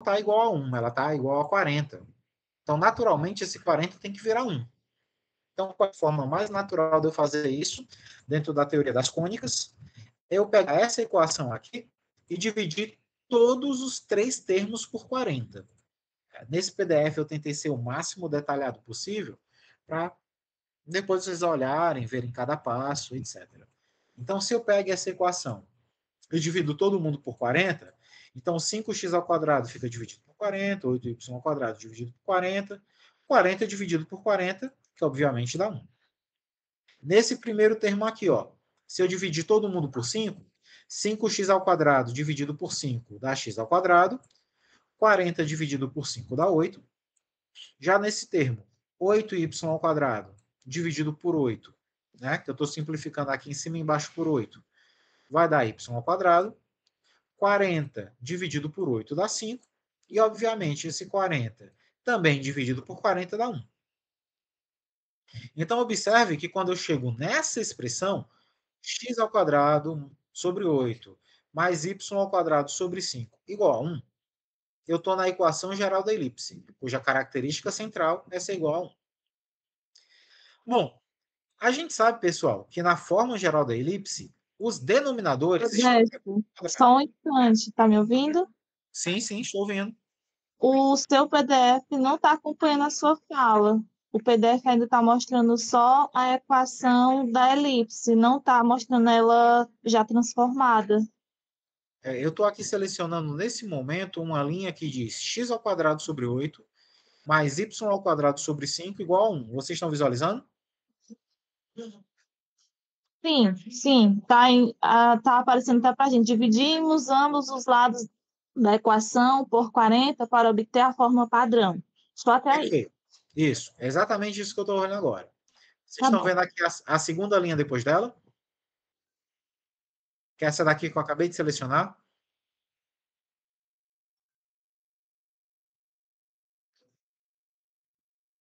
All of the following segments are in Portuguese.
está igual a 1, ela está igual a 40. Então, naturalmente, esse 40 tem que virar 1. Então, qual é a forma mais natural de eu fazer isso, dentro da teoria das cônicas? Eu pegar essa equação aqui e dividir todos os 3 termos por 40. Nesse PDF eu tentei ser o máximo detalhado possível para depois vocês olharem, verem cada passo, etc. Então, se eu pego essa equação e divido todo mundo por 40, então 5x ao quadrado fica dividido por 40, 8y ao quadrado dividido por 40, 40 dividido por 40, que obviamente dá 1. Nesse primeiro termo aqui, ó, se eu dividir todo mundo por 5, 5x ao quadrado dividido por 5 dá x ao quadrado, 40 dividido por 5 dá 8. Já nesse termo, 8y ao quadrado dividido por 8, né, que eu estou simplificando aqui em cima e embaixo por 8, vai dar y ao quadrado. 40 dividido por 8 dá 5. E, obviamente, esse 40 também dividido por 40 dá 1. Então, observe que quando eu chego nessa expressão, x ao quadrado sobre 8 mais y ao quadrado sobre 5 igual a 1, eu estou na equação geral da elipse, cuja característica central é ser igual a 1. Bom, a gente sabe, pessoal, que na forma geral da elipse, os denominadores estão... Só um instante, tá me ouvindo? Sim, sim, estou vendo. O seu PDF não está acompanhando a sua fala. O PDF ainda está mostrando só a equação da elipse, não está mostrando ela já transformada. Eu estou aqui selecionando nesse momento uma linha que diz x ao quadrado sobre 8 mais y ao quadrado sobre 5 igual a 1. Vocês estão visualizando? Sim, sim, tá aparecendo até para a gente. Dividimos ambos os lados da equação por 40 para obter a forma padrão. Só até aí. Perfeito. Isso, é exatamente isso que eu estou vendo agora. Vocês Tá estão bom. vendo aqui a segunda linha depois dela? Que é essa daqui que eu acabei de selecionar.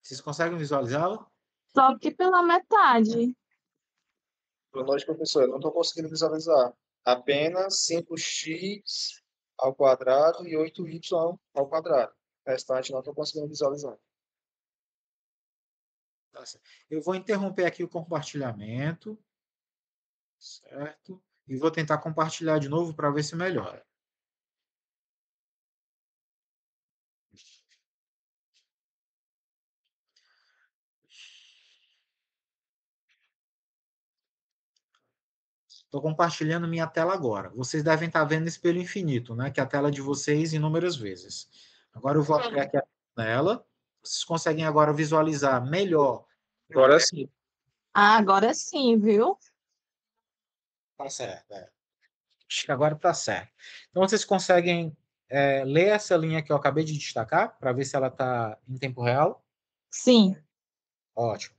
Vocês conseguem visualizá-la? Só que pela metade. Boa noite, professor. Eu não estou conseguindo visualizar. Apenas 5x ao quadrado e 8y ao quadrado. O restante não estou conseguindo visualizar. Tá certo. Eu vou interromper aqui o compartilhamento, certo? E vou tentar compartilhar de novo para ver se melhora. Estou compartilhando minha tela agora. Vocês devem estar vendo espelho infinito, né? Que é a tela de vocês inúmeras vezes. Agora eu vou abrir aqui a tela. Vocês conseguem agora visualizar melhor. Agora sim. Ah, agora sim, viu? Tá certo. Acho que agora está certo. Então vocês conseguem ler essa linha que eu acabei de destacar para ver se ela está em tempo real? Sim. Ótimo.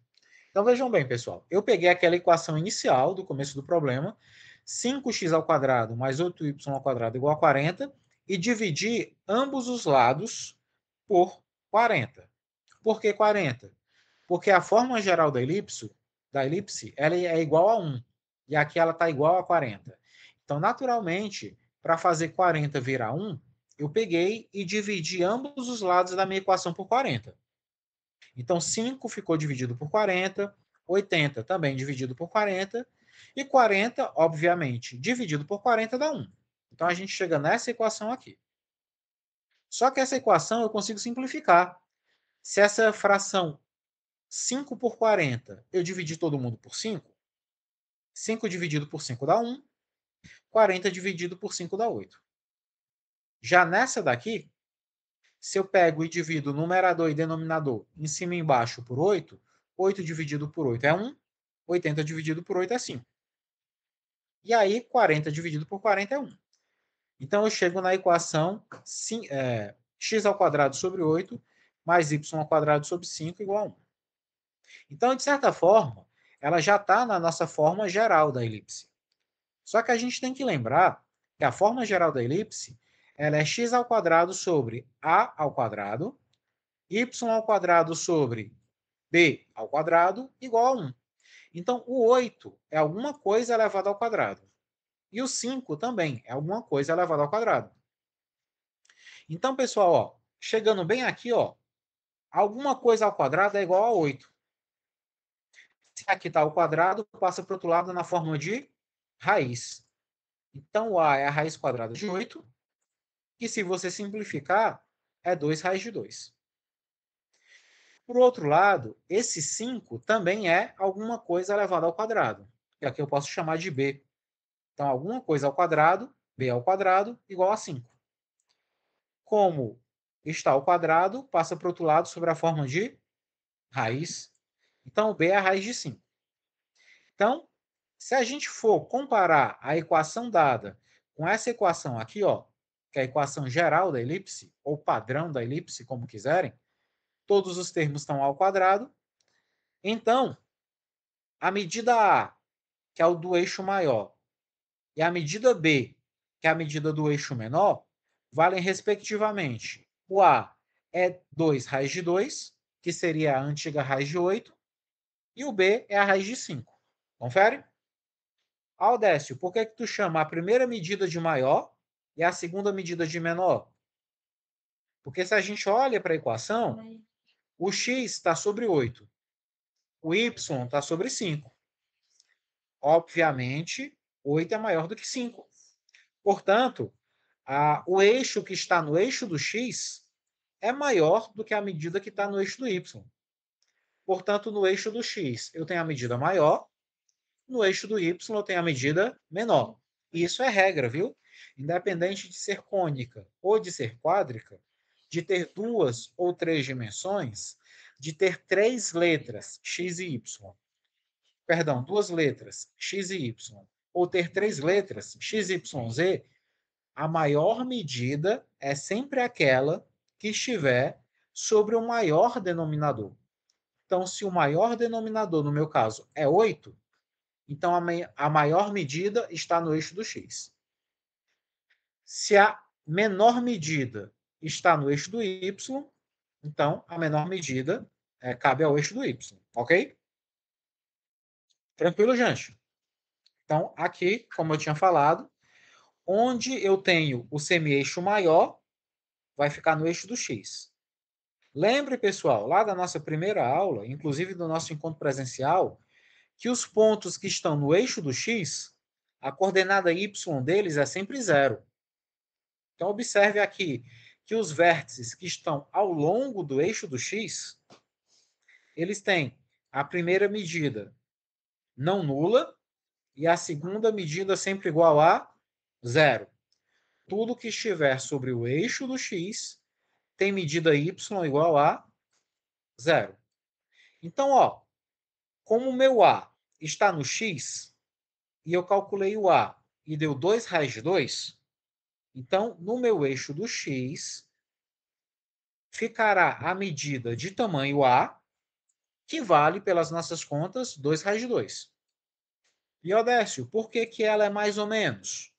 Então vejam bem, pessoal. Eu peguei aquela equação inicial do começo do problema, 5x ao quadrado mais 8y ao quadrado igual a 40, e dividi ambos os lados por 40. Por que 40? Porque a forma geral da elipse ela é igual a 1. E aqui ela está igual a 40. Então, naturalmente, para fazer 40 virar 1, eu peguei e dividi ambos os lados da minha equação por 40. Então, 5 ficou dividido por 40, 80 também dividido por 40, e 40, obviamente, dividido por 40 dá 1. Então, a gente chega nessa equação aqui. Só que essa equação eu consigo simplificar. Se essa fração 5 por 40 eu dividir todo mundo por 5, 5 dividido por 5 dá 1, 40 dividido por 5 dá 8. Já nessa daqui, se eu pego e divido numerador e denominador em cima e embaixo por 8, 8 dividido por 8 é 1, 80 dividido por 8 é 5. E aí, 40 dividido por 40 é 1. Então, eu chego na equação x ao quadrado sobre 8 mais y ao quadrado sobre 5 igual a 1. Então, de certa forma, ela já está na nossa forma geral da elipse. Só que a gente tem que lembrar que a forma geral da elipse ela é x ao quadrado sobre a ao quadrado, y ao quadrado sobre b ao quadrado igual a 1. Então, o 8 é alguma coisa elevada ao quadrado. E o 5 também é alguma coisa elevada ao quadrado. Então, pessoal, ó, chegando bem aqui, ó, alguma coisa ao quadrado é igual a 8. Se aqui está ao quadrado, passa para o outro lado na forma de raiz. Então, o A é a raiz quadrada de 8. E se você simplificar, é 2 raiz de 2. Por outro lado, esse 5 também é alguma coisa elevada ao quadrado. Que aqui eu posso chamar de B. Então, alguma coisa ao quadrado, B ao quadrado, igual a 5. Como está ao quadrado, passa para o outro lado sobre a forma de raiz. Então, B é a raiz de 5. Então, se a gente for comparar a equação dada com essa equação aqui, ó, que é a equação geral da elipse, ou padrão da elipse, como quiserem, todos os termos estão ao quadrado. Então, a medida A, que é o do eixo maior, e a medida B, que é a medida do eixo menor, valem respectivamente. O A é 2 raiz de 2, que seria a antiga raiz de 8, e o B é a raiz de 5. Confere? Aldécio, por que tu chama a primeira medida de maior e a segunda medida de menor? Porque se a gente olha para a equação, o x está sobre 8, o y está sobre 5. Obviamente, 8 é maior do que 5. Portanto, o eixo que está no eixo do x é maior do que a medida que está no eixo do y. Portanto, no eixo do x eu tenho a medida maior, no eixo do y eu tenho a medida menor. E isso é regra, viu? Independente de ser cônica ou de ser quádrica, de ter 2 ou 3 dimensões, de ter 3 letras, x e y, perdão, 2 letras, x e y, ou ter 3 letras, x, y, z, a maior medida é sempre aquela que estiver sobre o maior denominador. Então, se o maior denominador, no meu caso, é 8, então a maior medida está no eixo do x. Se a menor medida está no eixo do y, então a menor medida cabe ao eixo do y, ok? Tranquilo, gente? Então, aqui, como eu tinha falado, onde eu tenho o semi-eixo maior, vai ficar no eixo do x. Lembre, pessoal, lá da nossa primeira aula, inclusive do nosso encontro presencial, que os pontos que estão no eixo do x, a coordenada y deles é sempre 0. Então, observe aqui que os vértices que estão ao longo do eixo do x, eles têm a primeira medida não nula e a segunda medida sempre igual a 0. Tudo que estiver sobre o eixo do x tem medida y igual a 0. Então, ó, como o meu A está no x, e eu calculei o A e deu 2 raiz de 2, então, no meu eixo do x, ficará a medida de tamanho A, que vale, pelas nossas contas, 2 raiz de 2. E, Odécio, por que ela é mais ou menos?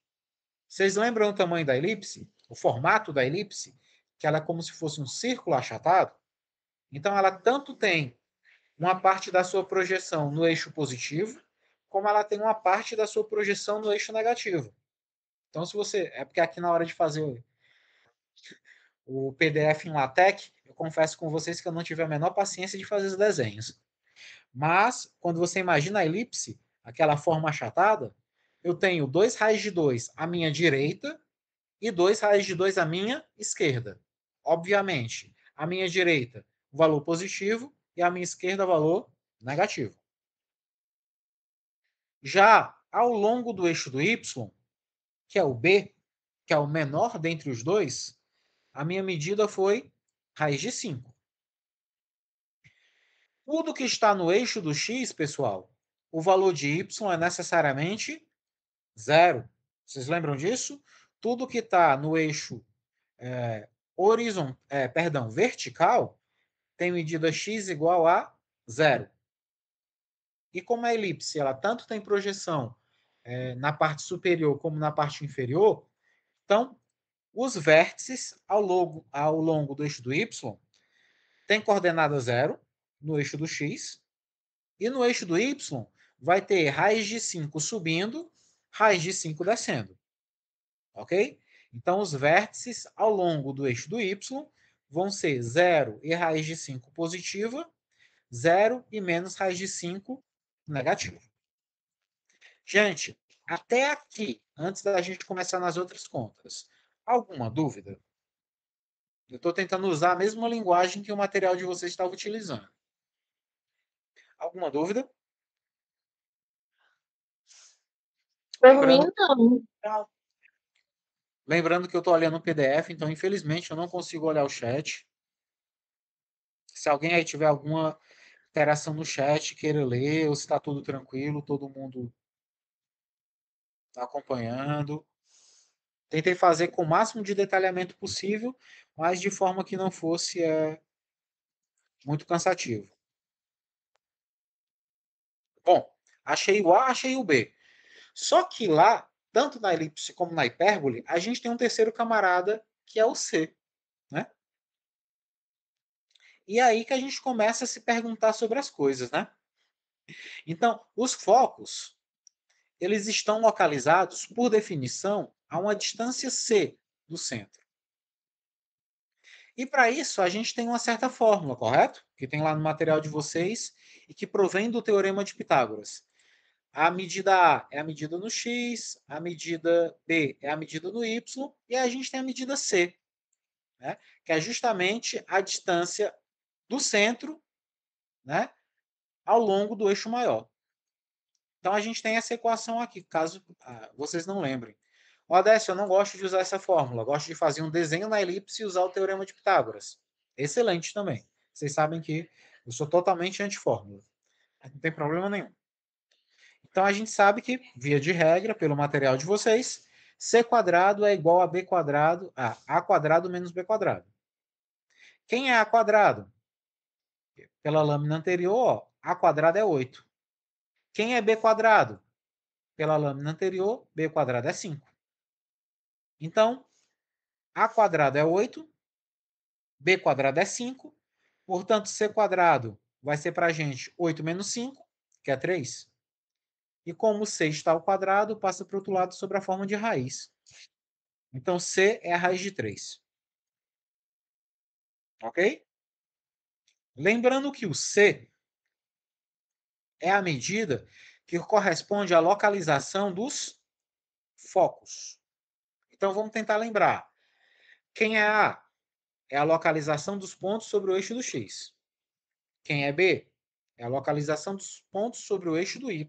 Vocês lembram o tamanho da elipse? O formato da elipse? Que ela é como se fosse um círculo achatado? Então, ela tanto tem uma parte da sua projeção no eixo positivo, como ela tem uma parte da sua projeção no eixo negativo. Então, se você... É porque aqui na hora de fazer o PDF em LaTeX, eu confesso com vocês que eu não tive a menor paciência de fazer os desenhos. Mas, quando você imagina a elipse, aquela forma achatada, eu tenho 2 raiz de 2 à minha direita e 2 raiz de 2 à minha esquerda. Obviamente, à minha direita, o valor positivo e à minha esquerda, valor negativo. Já ao longo do eixo do y, que é o b, que é o menor dentre os dois, a minha medida foi raiz de 5. Tudo que está no eixo do x, pessoal, o valor de y é necessariamente 0. Vocês lembram disso? Tudo que está no eixo vertical tem medida x igual a 0. E como a elipse ela tanto tem projeção na parte superior como na parte inferior, então os vértices ao longo do eixo do y têm coordenada 0 no eixo do x, e no eixo do y vai ter raiz de 5 subindo, raiz de 5 descendo. Ok? Então, os vértices ao longo do eixo do y vão ser 0 e raiz de 5 positiva, 0 e menos raiz de 5 negativo. Gente, até aqui, antes da gente começar nas outras contas, alguma dúvida? Eu estou tentando usar a mesma linguagem que o material de vocês estava utilizando. Alguma dúvida? Por mim, não. Lembrando que eu estou olhando o PDF, então, infelizmente, eu não consigo olhar o chat. Se alguém aí tiver alguma interação no chat, queira ler, ou se está tudo tranquilo, todo mundo está acompanhando. Tentei fazer com o máximo de detalhamento possível, mas de forma que não fosse muito cansativo. Bom, achei o A, achei o B. Só que lá, tanto na elipse como na hipérbole, a gente tem um terceiro camarada, que é o C. Né? E é aí que a gente começa a se perguntar sobre as coisas. Né? Então, os focos, eles estão localizados, por definição, a uma distância C do centro. E para isso, a gente tem uma certa fórmula, correto? Que tem lá no material de vocês e que provém do Teorema de Pitágoras. A medida A é a medida no x, a medida B é a medida no y, e a gente tem a medida C, né? Que é justamente a distância do centro, né, ao longo do eixo maior. Então, a gente tem essa equação aqui, caso vocês não lembrem. O Odécio, eu não gosto de usar essa fórmula. Eu gosto de fazer um desenho na elipse e usar o Teorema de Pitágoras. Excelente também. Vocês sabem que eu sou totalmente anti-fórmula. Não tem problema nenhum. Então, a gente sabe que, via de regra, pelo material de vocês, c quadrado é igual a b quadrado, a quadrado menos b quadrado. Quem é a quadrado? Pela lâmina anterior, a quadrado é 8. Quem é b quadrado? Pela lâmina anterior, b quadrado é 5. Então, a quadrado é 8, b quadrado é 5, portanto, c quadrado vai ser para a gente 8 menos 5, que é 3. E como c está ao quadrado, passa para o outro lado sobre a forma de raiz. Então, c é a raiz de 3. Ok? Lembrando que o c é a medida que corresponde à localização dos focos. Então, vamos tentar lembrar. Quem é A? É a localização dos pontos sobre o eixo do x. Quem é B? É a localização dos pontos sobre o eixo do y.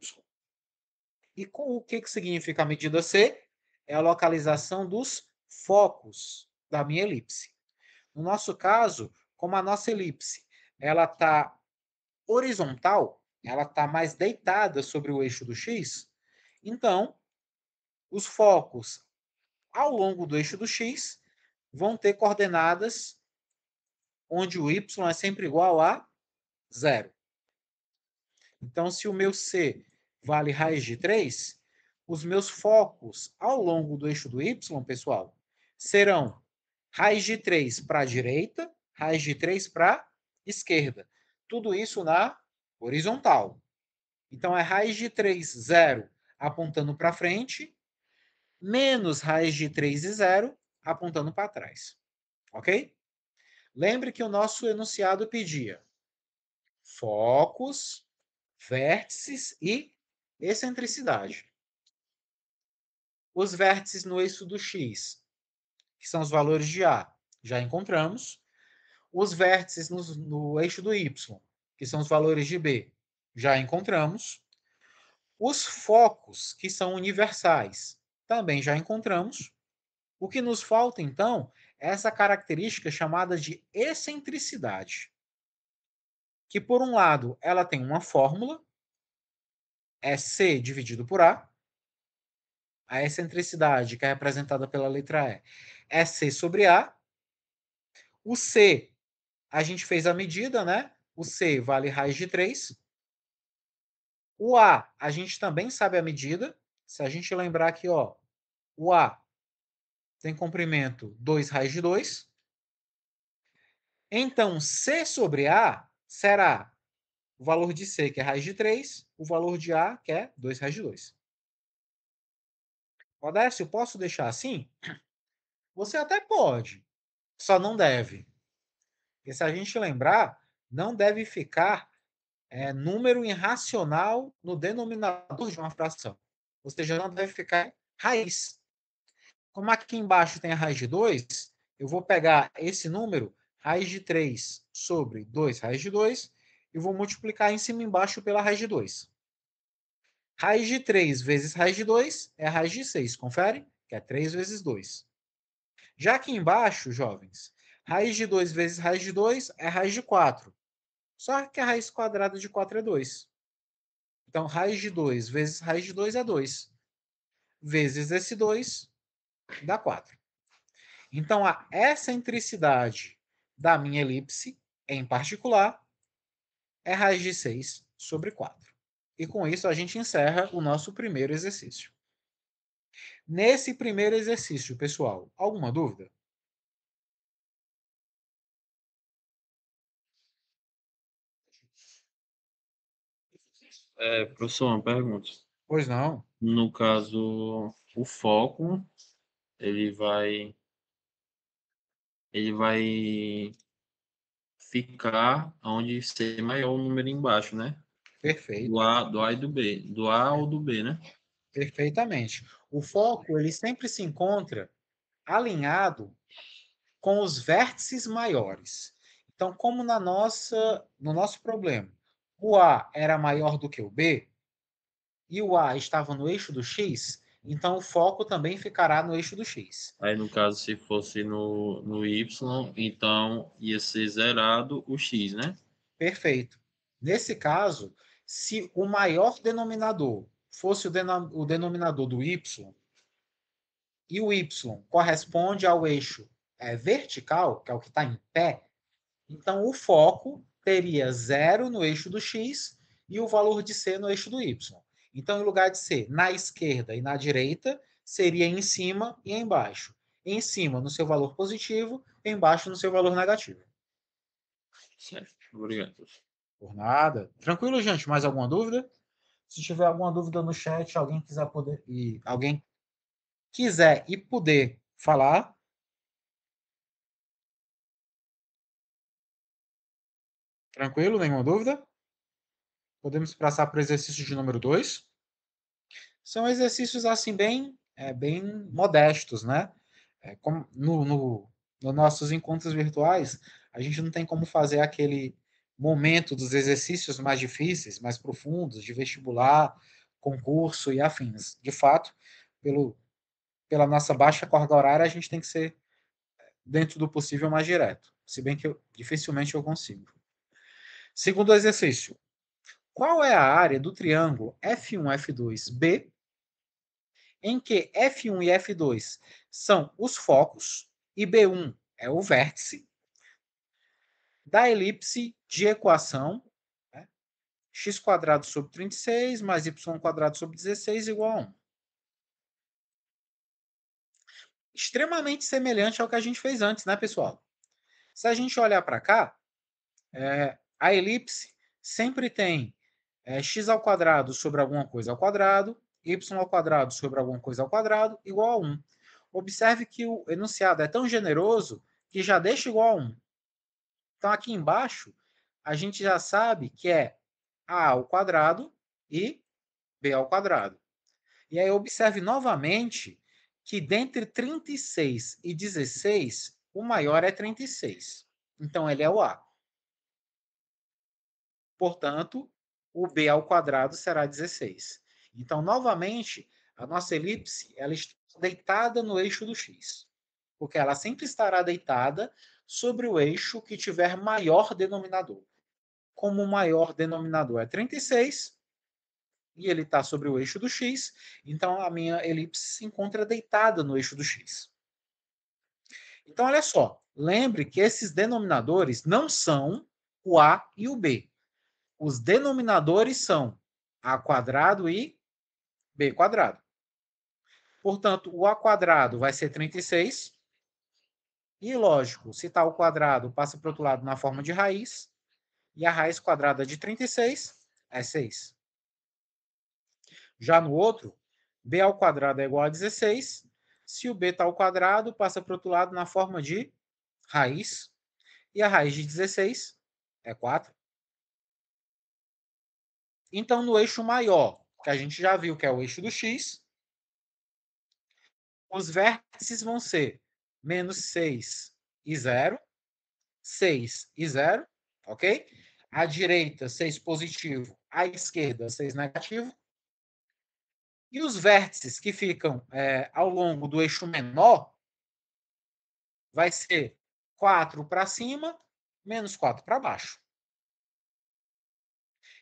E com o que significa a medida C? É a localização dos focos da minha elipse. No nosso caso, como a nossa elipse ela está horizontal, ela está mais deitada sobre o eixo do x, então os focos ao longo do eixo do x vão ter coordenadas onde o y é sempre igual a 0. Então, se o meu C vale raiz de 3, os meus focos ao longo do eixo do y, pessoal, serão raiz de 3 para a direita, raiz de 3 para a esquerda. Tudo isso na horizontal. Então, é raiz de 3, 0, apontando para frente, menos raiz de 3 e 0, apontando para trás. Ok? Lembre que o nosso enunciado pedia focos, vértices e excentricidade. Os vértices no eixo do x, que são os valores de A, já encontramos. Os vértices no eixo do y, que são os valores de B, já encontramos. Os focos, que são universais, também já encontramos. O que nos falta, então, é essa característica chamada de excentricidade, que, por um lado, ela tem uma fórmula, é C dividido por A. A excentricidade, que é representada pela letra E, é C sobre A. O C, a gente fez a medida, né? O C vale raiz de 3. O A gente também sabe a medida. Se a gente lembrar aqui, ó, o A tem comprimento 2 raiz de 2. Então, C sobre A será o valor de C, que é raiz de 3, o valor de A, que é 2 raiz de 2. Odécio, posso deixar assim? Você até pode, só não deve. E se a gente lembrar, não deve ficar número irracional no denominador de uma fração. Ou seja, não deve ficar raiz. Como aqui embaixo tem a raiz de 2, eu vou pegar esse número, raiz de 3 sobre 2 raiz de 2, e vou multiplicar em cima e embaixo pela raiz de 2. Raiz de 3 vezes raiz de 2 é a raiz de 6, confere? Que é 3 vezes 2. Já aqui embaixo, jovens, raiz de 2 vezes raiz de 2 é raiz de 4. Só que a raiz quadrada de 4 é 2. Então, raiz de 2 vezes raiz de 2 é 2. Vezes esse 2 dá 4. Então, a excentricidade da minha elipse, em particular, é raiz de 6 sobre 4. E com isso, a gente encerra o nosso primeiro exercício. Nesse primeiro exercício, pessoal, alguma dúvida? Professor, uma pergunta. Pois não. No caso, o foco, ele vai ficar onde ser maior o número embaixo, né? Perfeito. Do A e do B. Do A ou do B, né? Perfeitamente. O foco, ele sempre se encontra alinhado com os vértices maiores. Então, como no nosso problema, o A era maior do que o B, e o A estava no eixo do X, então o foco também ficará no eixo do X. Aí, no caso, se fosse no Y, então ia ser zerado o X, né? Perfeito. Nesse caso, se o maior denominador fosse o denominador do Y, e o Y corresponde ao eixo vertical, que é o que está em pé, então o foco teria 0 no eixo do X e o valor de C no eixo do Y. Então, em lugar de ser na esquerda e na direita, seria em cima e embaixo. Em cima no seu valor positivo, embaixo no seu valor negativo. Certo. Obrigado, professor. Por nada. Tranquilo, gente? Mais alguma dúvida? Se tiver alguma dúvida no chat, alguém quiser e puder falar. Tranquilo? Nenhuma dúvida? Podemos passar para o exercício de número 2. São exercícios assim bem modestos, né? Como nos nossos encontros virtuais, a gente não tem como fazer aquele momento dos exercícios mais difíceis, mais profundos, de vestibular, concurso e afins. De fato, pela nossa baixa carga horária, a gente tem que ser, dentro do possível, mais direto. Se bem que dificilmente eu consigo. Segundo exercício. Qual é a área do triângulo F1, F2B em que F1 e F2 são os focos e B1 é o vértice da elipse de equação, né, x² sobre 36 mais y² sobre 16 igual a 1. Extremamente semelhante ao que a gente fez antes, né, pessoal? Se a gente olhar para cá, a elipse sempre tem x² sobre alguma coisa ao quadrado, y² sobre alguma coisa ao quadrado, igual a 1. Observe que o enunciado é tão generoso que já deixa igual a 1. Então, aqui embaixo, a gente já sabe que é a ao quadrado e b ao quadrado. E aí, observe novamente que dentre 36 e 16, o maior é 36. Então, ele é o A. Portanto, o b ao quadrado será 16. Então, novamente, a nossa elipse ela está deitada no eixo do x, porque ela sempre estará deitada sobre o eixo que tiver maior denominador. Como o maior denominador é 36, e ele está sobre o eixo do x, então a minha elipse se encontra deitada no eixo do x. Então, olha só, lembre que esses denominadores não são o a e o b. Os denominadores são a² e b². Portanto, o a² vai ser 36. E, lógico, se está ao quadrado, passa para o outro lado na forma de raiz. E a raiz quadrada de 36 é 6. Já no outro, b² é igual a 16. Se o b está ao quadrado, passa para o outro lado na forma de raiz. E a raiz de 16 é 4. Então, no eixo maior, que a gente já viu que é o eixo do x, os vértices vão ser menos 6 e 0, 6 e 0, ok? À direita, 6 positivo, à esquerda, 6 negativo. E os vértices que ficam ao longo do eixo menor vai ser 4 para cima, menos 4 para baixo.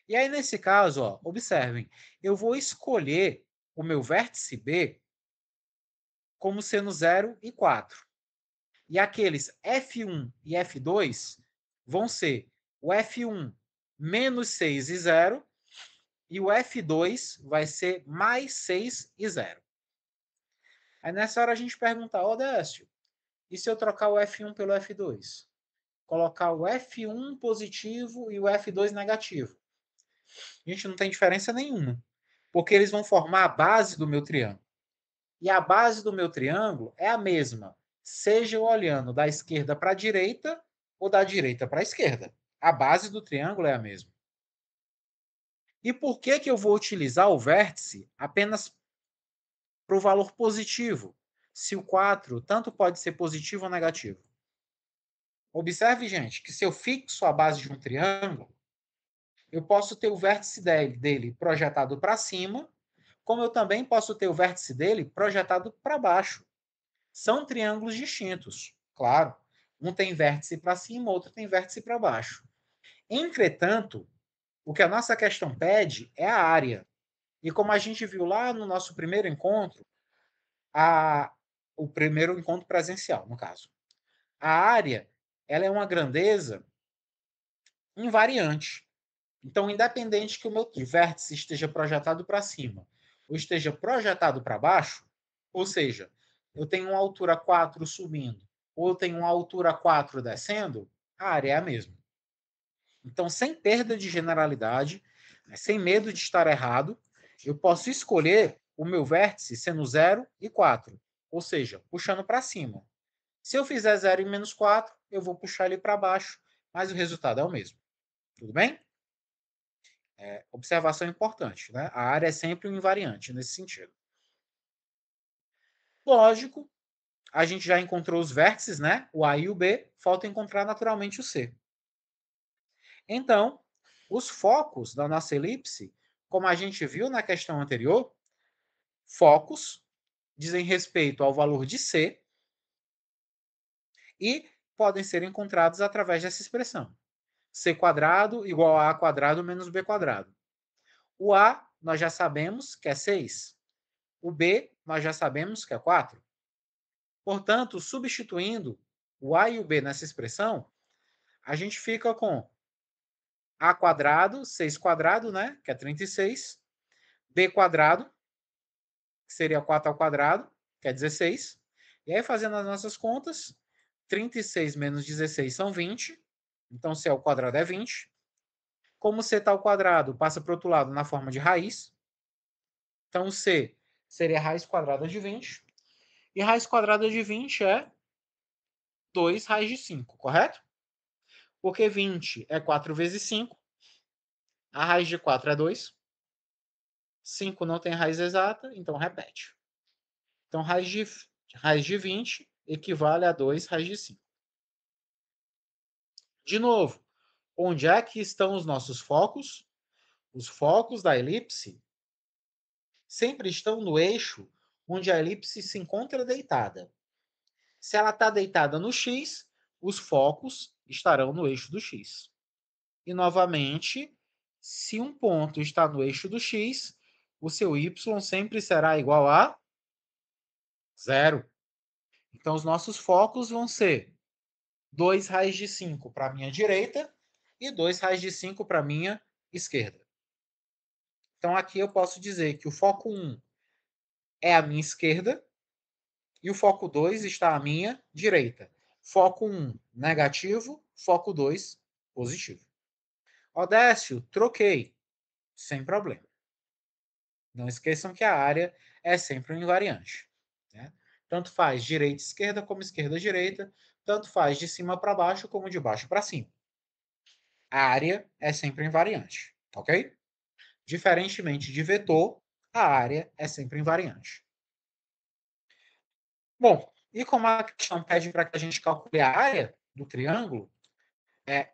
E aí, nesse caso, ó, observem, eu vou escolher o meu vértice B como sendo 0 e 4. E aqueles F1 e F2 vão ser o F1 menos 6 e 0 e o F2 vai ser mais 6 e 0. Aí nessa hora a gente pergunta, ó, Décio, e se eu trocar o F1 pelo F2? Colocar o F1 positivo e o F2 negativo. A gente não tem diferença nenhuma, porque eles vão formar a base do meu triângulo. E a base do meu triângulo é a mesma, seja eu olhando da esquerda para a direita ou da direita para a esquerda. A base do triângulo é a mesma. E por que eu vou utilizar o vértice apenas para o valor positivo, se o 4 tanto pode ser positivo ou negativo? Observe, gente, que se eu fixo a base de um triângulo, eu posso ter o vértice dele projetado para cima, como eu também posso ter o vértice dele projetado para baixo. São triângulos distintos, claro. Um tem vértice para cima, outro tem vértice para baixo. Entretanto, o que a nossa questão pede é a área. E como a gente viu lá no nosso primeiro encontro, o primeiro encontro presencial, no caso, a área ela é uma grandeza invariante. Então, independente que o meu vértice esteja projetado para cima ou esteja projetado para baixo, ou seja, eu tenho uma altura 4 subindo ou eu tenho uma altura 4 descendo, a área é a mesma. Então, sem perda de generalidade, sem medo de estar errado, eu posso escolher o meu vértice sendo 0 e 4, ou seja, puxando para cima. Se eu fizer 0 e menos 4, eu vou puxar ele para baixo, mas o resultado é o mesmo. Tudo bem? Observação importante, né? A área é sempre um invariante nesse sentido. Lógico, a gente já encontrou os vértices, né? O A e o B, falta encontrar naturalmente o C. Então, os focos da nossa elipse, como a gente viu na questão anterior, focos dizem respeito ao valor de C e podem ser encontrados através dessa expressão. C quadrado igual a quadrado menos B quadrado. O A, nós já sabemos que é 6. O B, nós já sabemos que é 4. Portanto, substituindo o A e o B nessa expressão, a gente fica com A quadrado, 6 quadrado, né? Que é 36. B quadrado, que seria 4 ao quadrado, que é 16. E aí, fazendo as nossas contas, 36 menos 16 são 20. Então, C ao quadrado é 20. Como C está ao quadrado, passa para o outro lado na forma de raiz. Então, C seria raiz quadrada de 20. E raiz quadrada de 20 é 2 raiz de 5, correto? Porque 20 é 4 vezes 5. A raiz de 4 é 2. 5 não tem raiz exata, então repete. Então, raiz de 20 equivale a 2 raiz de 5. De novo, onde é que estão os nossos focos? Os focos da elipse sempre estão no eixo onde a elipse se encontra deitada. Se ela está deitada no X, os focos estarão no eixo do X. E, novamente, se um ponto está no eixo do X, o seu Y sempre será igual a 0. Então, os nossos focos vão ser 2 raiz de 5 para a minha direita e 2 raiz de 5 para a minha esquerda. Então, aqui eu posso dizer que o foco 1 é a minha esquerda e o foco 2 está à minha direita. Foco 1 negativo, foco 2 positivo. Odécio, troquei. Sem problema. Não esqueçam que a área é sempre um invariante. Né? Tanto faz direita e esquerda como esquerda e direita. Tanto faz de cima para baixo como de baixo para cima. A área é sempre invariante, ok? Diferentemente de vetor, a área é sempre invariante. Bom, e como a questão pede para que a gente calcule a área do triângulo,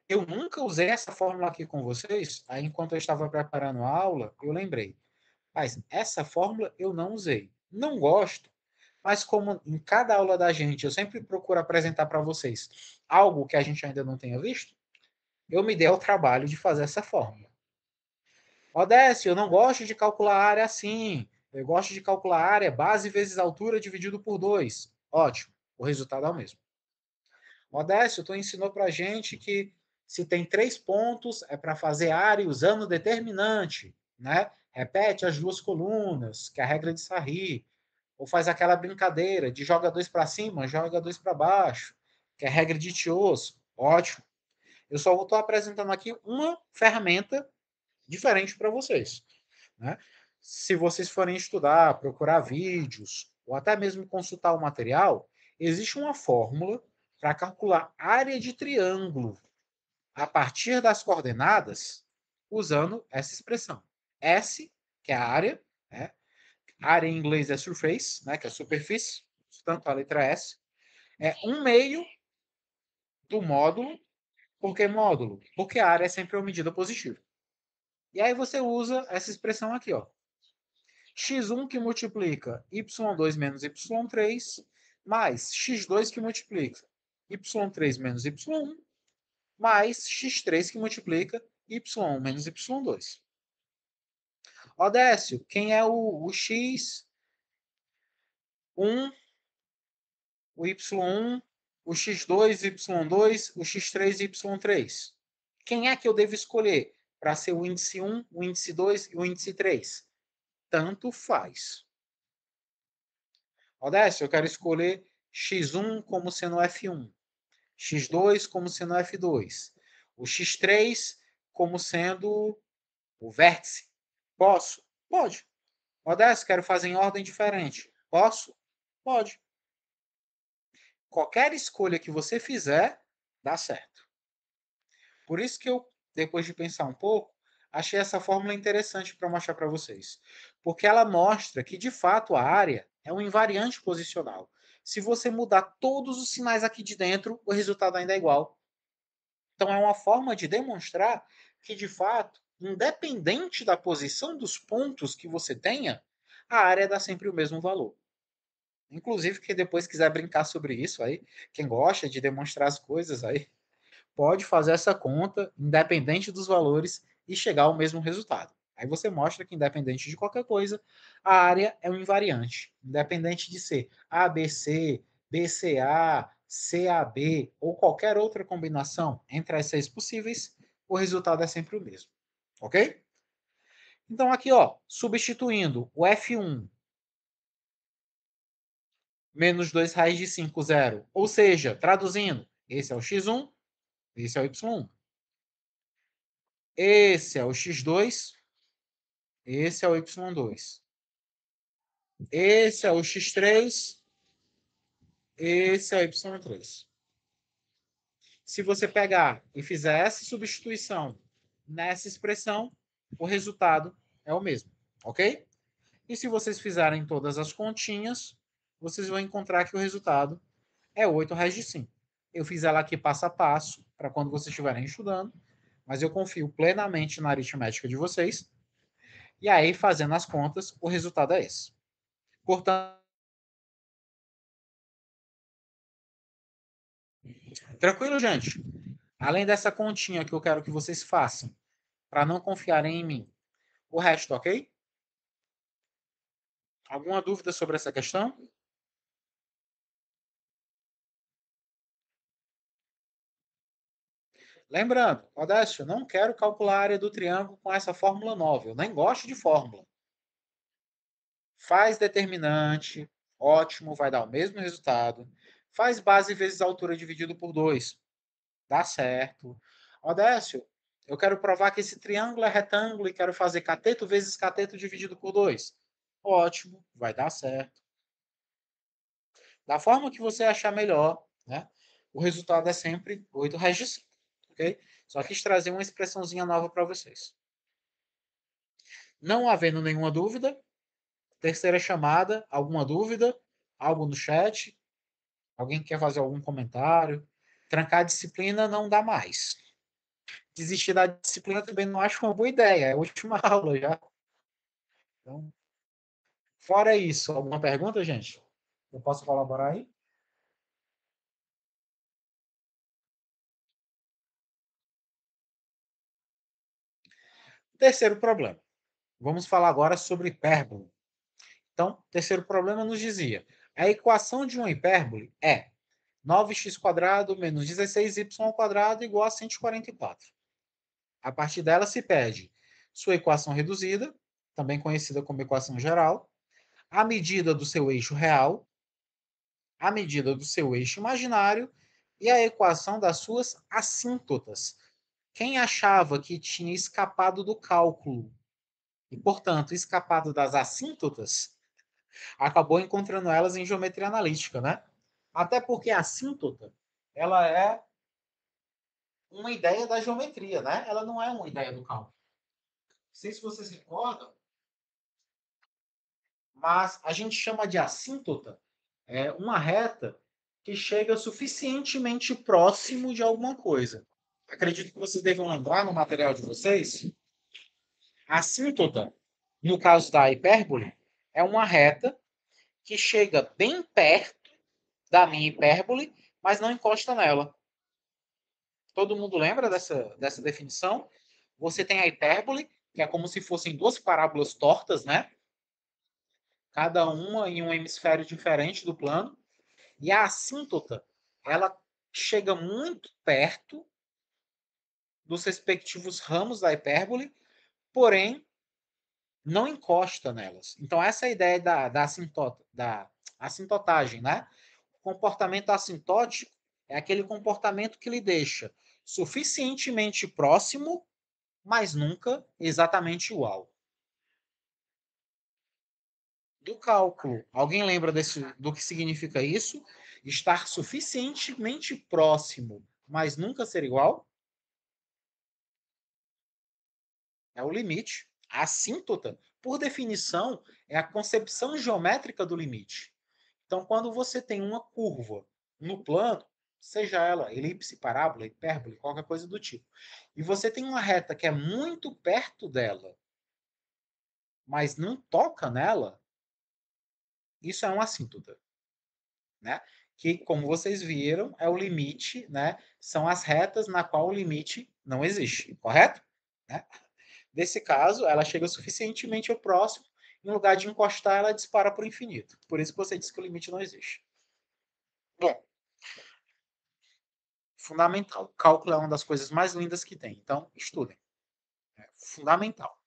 eu nunca usei essa fórmula aqui com vocês, aí enquanto eu estava preparando a aula, eu lembrei. Mas essa fórmula eu não usei. Não gosto, mas como em cada aula da gente eu sempre procuro apresentar para vocês algo que a gente ainda não tenha visto, eu me dei ao trabalho de fazer essa fórmula. Odécio, eu não gosto de calcular a área assim. Eu gosto de calcular a área base vezes altura dividido por 2. Ótimo, o resultado é o mesmo. Odécio, tu ensinou para a gente que se tem 3 pontos é para fazer área usando determinante, né? Repete as 2 colunas, que é a regra de Sarri. Ou faz aquela brincadeira de joga 2 para cima, joga 2 para baixo, que é a regra de Tiosso. Ótimo. Eu só estou apresentando aqui uma ferramenta diferente para vocês, né? Se vocês forem estudar, procurar vídeos, ou até mesmo consultar o material, existe uma fórmula para calcular área de triângulo a partir das coordenadas, usando essa expressão. S, que é a área, né? Área em inglês é surface, né? Que é superfície, portanto a letra S, é 1/2 do módulo. Por que módulo? Porque a área é sempre uma medida positiva. E aí você usa essa expressão aqui, ó. x1 que multiplica y2 menos y3, mais x2 que multiplica y3 menos y1, mais x3 que multiplica y1 menos y2. Odécio, quem é o x1, o y1, o x2, y2, o x3 e y3? Quem é que eu devo escolher para ser o índice 1, o índice 2 e o índice 3? Tanto faz. Odécio, eu quero escolher x1 como sendo F1, x2 como sendo F2, o x3 como sendo o vértice. Posso? Pode. Odécio, quero fazer em ordem diferente. Posso? Pode. Qualquer escolha que você fizer, dá certo. Por isso que eu, depois de pensar um pouco, achei essa fórmula interessante para mostrar para vocês. Porque ela mostra que, de fato, a área é um invariante posicional. Se você mudar todos os sinais aqui de dentro, o resultado ainda é igual. Então, é uma forma de demonstrar que, de fato, independente da posição dos pontos que você tenha, a área dá sempre o mesmo valor. Inclusive, quem depois quiser brincar sobre isso aí, quem gosta de demonstrar as coisas aí, pode fazer essa conta, independente dos valores, e chegar ao mesmo resultado. Aí você mostra que, independente de qualquer coisa, a área é um invariante. Independente de ser ABC, BCA, CAB ou qualquer outra combinação entre as 6 possíveis, o resultado é sempre o mesmo. Ok? Então, aqui, ó, substituindo o F1 menos 2 raiz de 5, 0. Ou seja, traduzindo, esse é o x1, esse é o y1. Esse é o x2, esse é o y2. Esse é o x3, esse é o y3. Se você pegar e fizer essa substituição nessa expressão, o resultado é o mesmo, ok? E se vocês fizerem todas as continhas, vocês vão encontrar que o resultado é 8 raiz de 5. Eu fiz ela aqui passo a passo, para quando vocês estiverem estudando, mas eu confio plenamente na aritmética de vocês. E aí, fazendo as contas, o resultado é esse. Portanto, tranquilo, gente? Além dessa continha que eu quero que vocês façam, para não confiarem em mim, o resto, ok? Alguma dúvida sobre essa questão? Lembrando, Odécio, não quero calcular a área do triângulo com essa fórmula nova. Eu nem gosto de fórmula. Faz determinante, ótimo, vai dar o mesmo resultado. Faz base vezes altura dividido por 2. Dá certo. Odécio, eu quero provar que esse triângulo é retângulo e quero fazer cateto vezes cateto dividido por 2. Ótimo, vai dar certo. Da forma que você achar melhor, né? O resultado é sempre 8 regis 5, ok? Só quis trazer uma expressãozinha nova para vocês. Não havendo nenhuma dúvida, terceira chamada, alguma dúvida? Algo no chat? Alguém quer fazer algum comentário? Trancar a disciplina não dá mais. Desistir da disciplina também não acho uma boa ideia. É a última aula já. Então, fora isso, alguma pergunta, gente? Eu posso colaborar aí? Terceiro problema. Vamos falar agora sobre hipérbole. Então, terceiro problema nos dizia: a equação de uma hipérbole é 9x² menos 16y² igual a 144. A partir dela se pede sua equação reduzida, também conhecida como equação geral, a medida do seu eixo real, a medida do seu eixo imaginário e a equação das suas assíntotas. Quem achava que tinha escapado do cálculo e, portanto, escapado das assíntotas, acabou encontrando elas em geometria analítica, né? Até porque a assíntota, ela é uma ideia da geometria, né? Ela não é uma ideia do cálculo. Não sei se vocês recordam, mas a gente chama de assíntota uma reta que chega suficientemente próximo de alguma coisa. Acredito que vocês devam lembrar no material de vocês, a assíntota, no caso da hipérbole, é uma reta que chega bem perto da minha hipérbole, mas não encosta nela. Todo mundo lembra dessa definição? Você tem a hipérbole, que é como se fossem duas parábolas tortas, né? Cada uma em um hemisfério diferente do plano. E a assíntota, ela chega muito perto dos respectivos ramos da hipérbole, porém não encosta nelas. Então, essa é a ideia da assintotagem, né? O comportamento assintótico é aquele comportamento que lhe deixa suficientemente próximo, mas nunca exatamente igual. Do cálculo, alguém lembra do que significa isso? Estar suficientemente próximo, mas nunca ser igual? É o limite. A assíntota, por definição, é a concepção geométrica do limite. Então, quando você tem uma curva no plano, seja ela elipse, parábola, hipérbole, qualquer coisa do tipo, e você tem uma reta que é muito perto dela, mas não toca nela, isso é uma assíntota, né? Que, como vocês viram, é o limite, né? São as retas na qual o limite não existe, correto? Né? Nesse caso, ela chega suficientemente ao próximo, em lugar de encostar, ela dispara para o infinito. Por isso que você disse que o limite não existe. Bom, fundamental. O cálculo é uma das coisas mais lindas que tem. Então, estudem. É fundamental.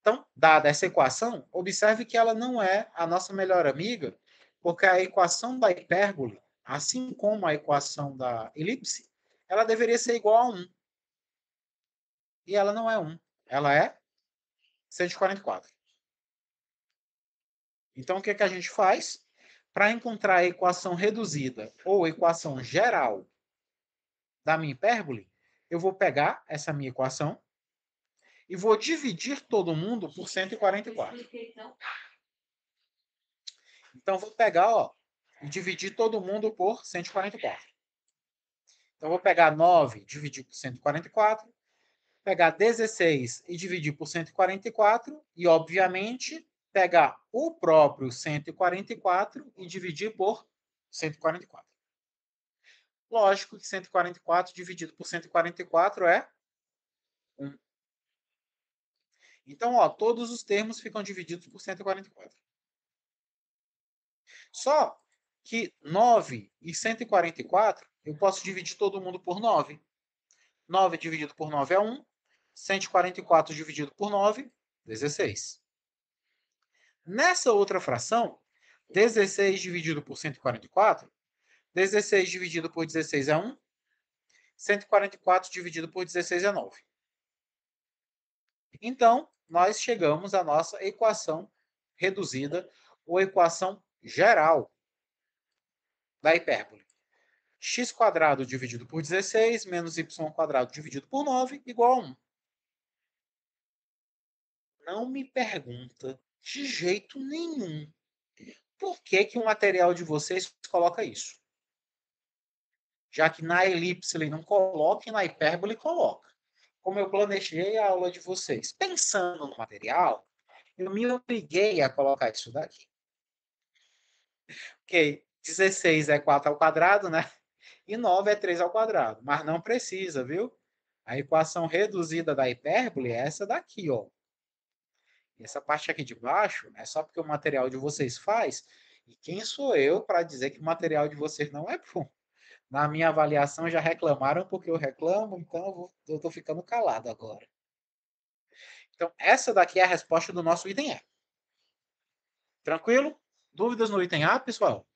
Então, dada essa equação, observe que ela não é a nossa melhor amiga, porque a equação da hipérbole, assim como a equação da elipse, ela deveria ser igual a 1. E ela não é 1. Ela é 144. Então, o que a gente faz? Para encontrar a equação reduzida ou equação geral da minha hipérbole, eu vou pegar essa minha equação e vou dividir todo mundo por 144. Então, vou pegar e dividir todo mundo por 144. Então, vou pegar 9 e dividir por 144, pegar 16 e dividir por 144 e, obviamente, pegar o próprio 144 e dividir por 144. Lógico que 144 dividido por 144 é 1. Então, todos os termos ficam divididos por 144. Só que 9 e 144, eu posso dividir todo mundo por 9. 9 dividido por 9 é 1. 144 dividido por 9, 16. Nessa outra fração, 16 dividido por 144, 16 dividido por 16 é 1. 144 dividido por 16 é 9. Então, nós chegamos à nossa equação reduzida ou equação geral da hipérbole. X² dividido por 16 menos y² dividido por 9 igual a 1. Não me pergunta de jeito nenhum por que o material de vocês coloca isso. Já que na elipse ele não coloca e na hipérbole coloca. Como eu planejei a aula de vocês pensando no material, eu me obriguei a colocar isso daqui. Ok, 16 é 4², né? E 9 é 3². Mas não precisa, viu? A equação reduzida da hipérbole é essa daqui, ó. Essa parte aqui de baixo é só porque o material de vocês faz. E quem sou eu para dizer que o material de vocês não é bom? Na minha avaliação já reclamaram porque eu reclamo, então eu estou ficando calado agora. Então, essa daqui é a resposta do nosso item E. Tranquilo? Dúvidas no item A, pessoal?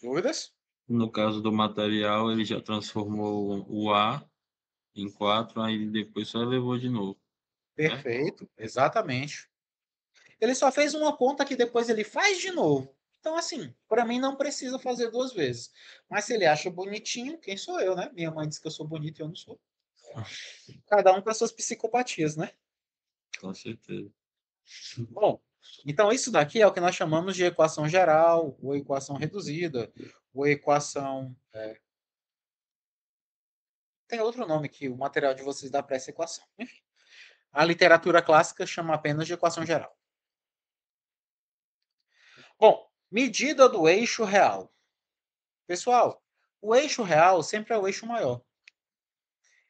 Dúvidas? No caso do material, ele já transformou o A em 4, aí depois só elevou de novo. Perfeito, exatamente. Ele só fez uma conta que depois ele faz de novo. Então, assim, para mim não precisa fazer 2 vezes. Mas se ele acha bonitinho, quem sou eu, né? Minha mãe diz que eu sou bonito e eu não sou. Cada um com as suas psicopatias, né? Com certeza. Bom, então isso daqui é o que nós chamamos de equação geral, ou equação reduzida, ou equação... Tem outro nome que o material de vocês dá para essa equação. Enfim, a literatura clássica chama apenas de equação geral. Bom, medida do eixo real. Pessoal, o eixo real sempre é o eixo maior.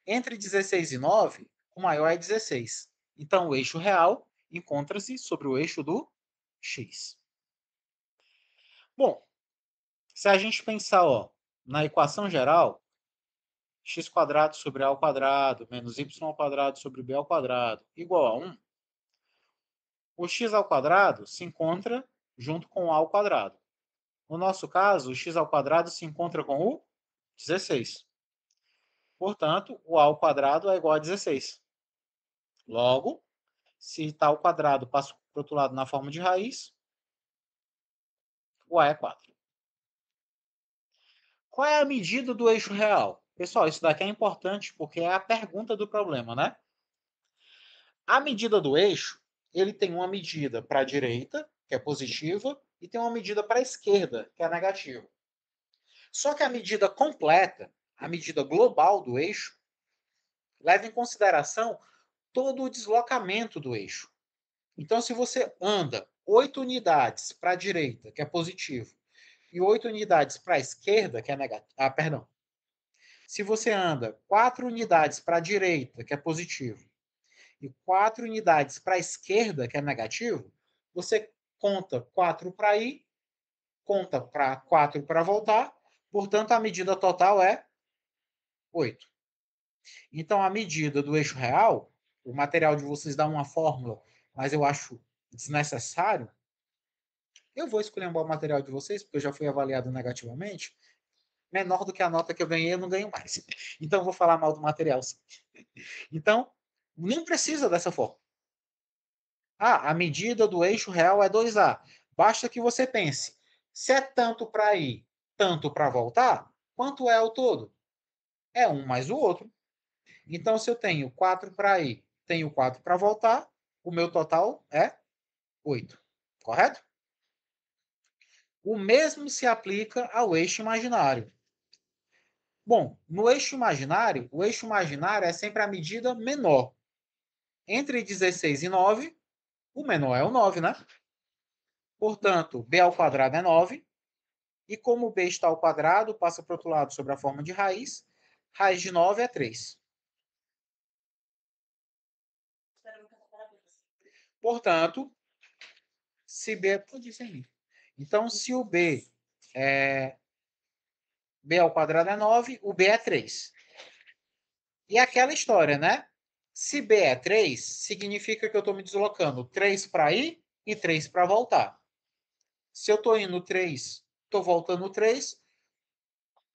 Entre 16 e 9, o maior é 16. Então, o eixo real encontra-se sobre o eixo do x. Bom, se a gente pensar na equação geral, x² sobre a² menos y² sobre b² igual a 1, o x² se encontra junto com o a². No nosso caso, o x² se encontra com o 16. Portanto, o a² é igual a 16. Logo, se tal quadrado passa para o outro lado na forma de raiz, o a é 4. Qual é a medida do eixo real? Pessoal, isso daqui é importante porque é a pergunta do problema, né? A medida do eixo, ele tem uma medida para a direita, que é positiva, e tem uma medida para a esquerda, que é negativa. Só que a medida completa, a medida global do eixo, leva em consideração todo o deslocamento do eixo. Então, se você anda 8 unidades para a direita, que é positivo, e 8 unidades para a esquerda, que é negativo. Perdão. Se você anda 4 unidades para a direita, que é positivo, e 4 unidades para a esquerda, que é negativo, você conta 4 para ir, conta para 4 para voltar, portanto, a medida total é 8. Então, a medida do eixo real, o material de vocês dá uma fórmula, mas eu acho desnecessário. Eu vou escolher um bom material de vocês, porque eu já fui avaliado negativamente. Menor do que a nota que eu ganhei, eu não ganho mais. Então, eu vou falar mal do material. Sim. Então, nem precisa dessa forma. A medida do eixo real é 2A. Basta que você pense, se é tanto para ir, tanto para voltar, quanto é o todo? É um mais o outro. Então, se eu tenho 4 para ir, tenho 4 para voltar, o meu total é 8. Correto? O mesmo se aplica ao eixo imaginário. Bom, no eixo imaginário, o eixo imaginário é sempre a medida menor. Entre 16 e 9, o menor é o 9, né? Portanto, b² é 9. E como b está ao quadrado, passa para o outro lado sobre a forma de raiz. Raiz de 9 é 3. Portanto, se b... Então, se o b é... b² é 9, o b é 3. E aquela história, né? Se b é 3, significa que eu estou me deslocando 3 para ir e 3 para voltar. Se eu estou indo 3, estou voltando 3,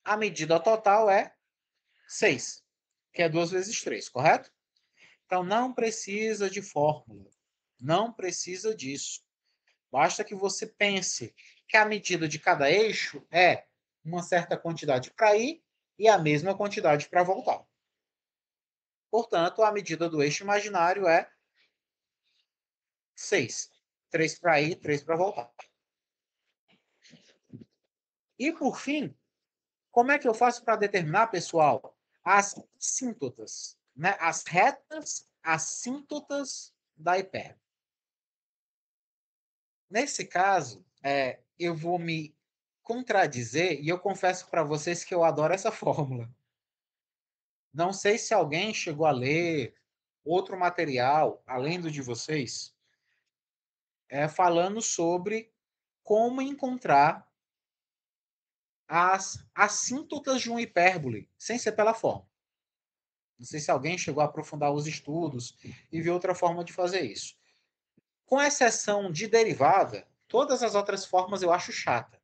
a medida total é 6, que é 2 vezes 3, correto? Então, não precisa de fórmula. Não precisa disso. Basta que você pense que a medida de cada eixo é uma certa quantidade para ir e a mesma quantidade para voltar. Portanto, a medida do eixo imaginário é 6. 3 para ir, 3 para voltar. E, por fim, como é que eu faço para determinar, pessoal, as assíntotas, né? As retas assíntotas da hipérbole? Nesse caso, eu vou me contradizer e eu confesso para vocês que eu adoro essa fórmula. Não sei se alguém chegou a ler outro material, além do de vocês, falando sobre como encontrar as assíntotas de uma hipérbole, sem ser pela forma. Não sei se alguém chegou a aprofundar os estudos e viu outra forma de fazer isso. Com exceção de derivada, todas as outras formas eu acho chata.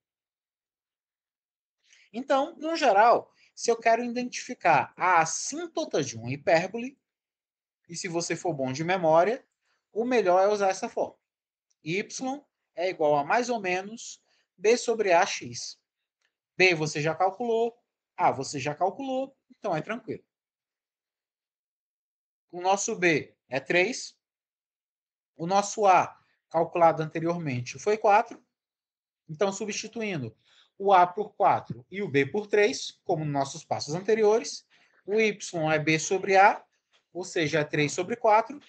Então, no geral, se eu quero identificar a assíntota de uma hipérbole, e se você for bom de memória, o melhor é usar essa forma. Y é igual a mais ou menos B sobre AX. B você já calculou, A você já calculou, então é tranquilo. O nosso B é 3. O nosso A, calculado anteriormente, foi 4. Então, substituindo o A por 4 e o B por 3, como nos nossos passos anteriores, o Y é B sobre A, ou seja, é 3 sobre 4.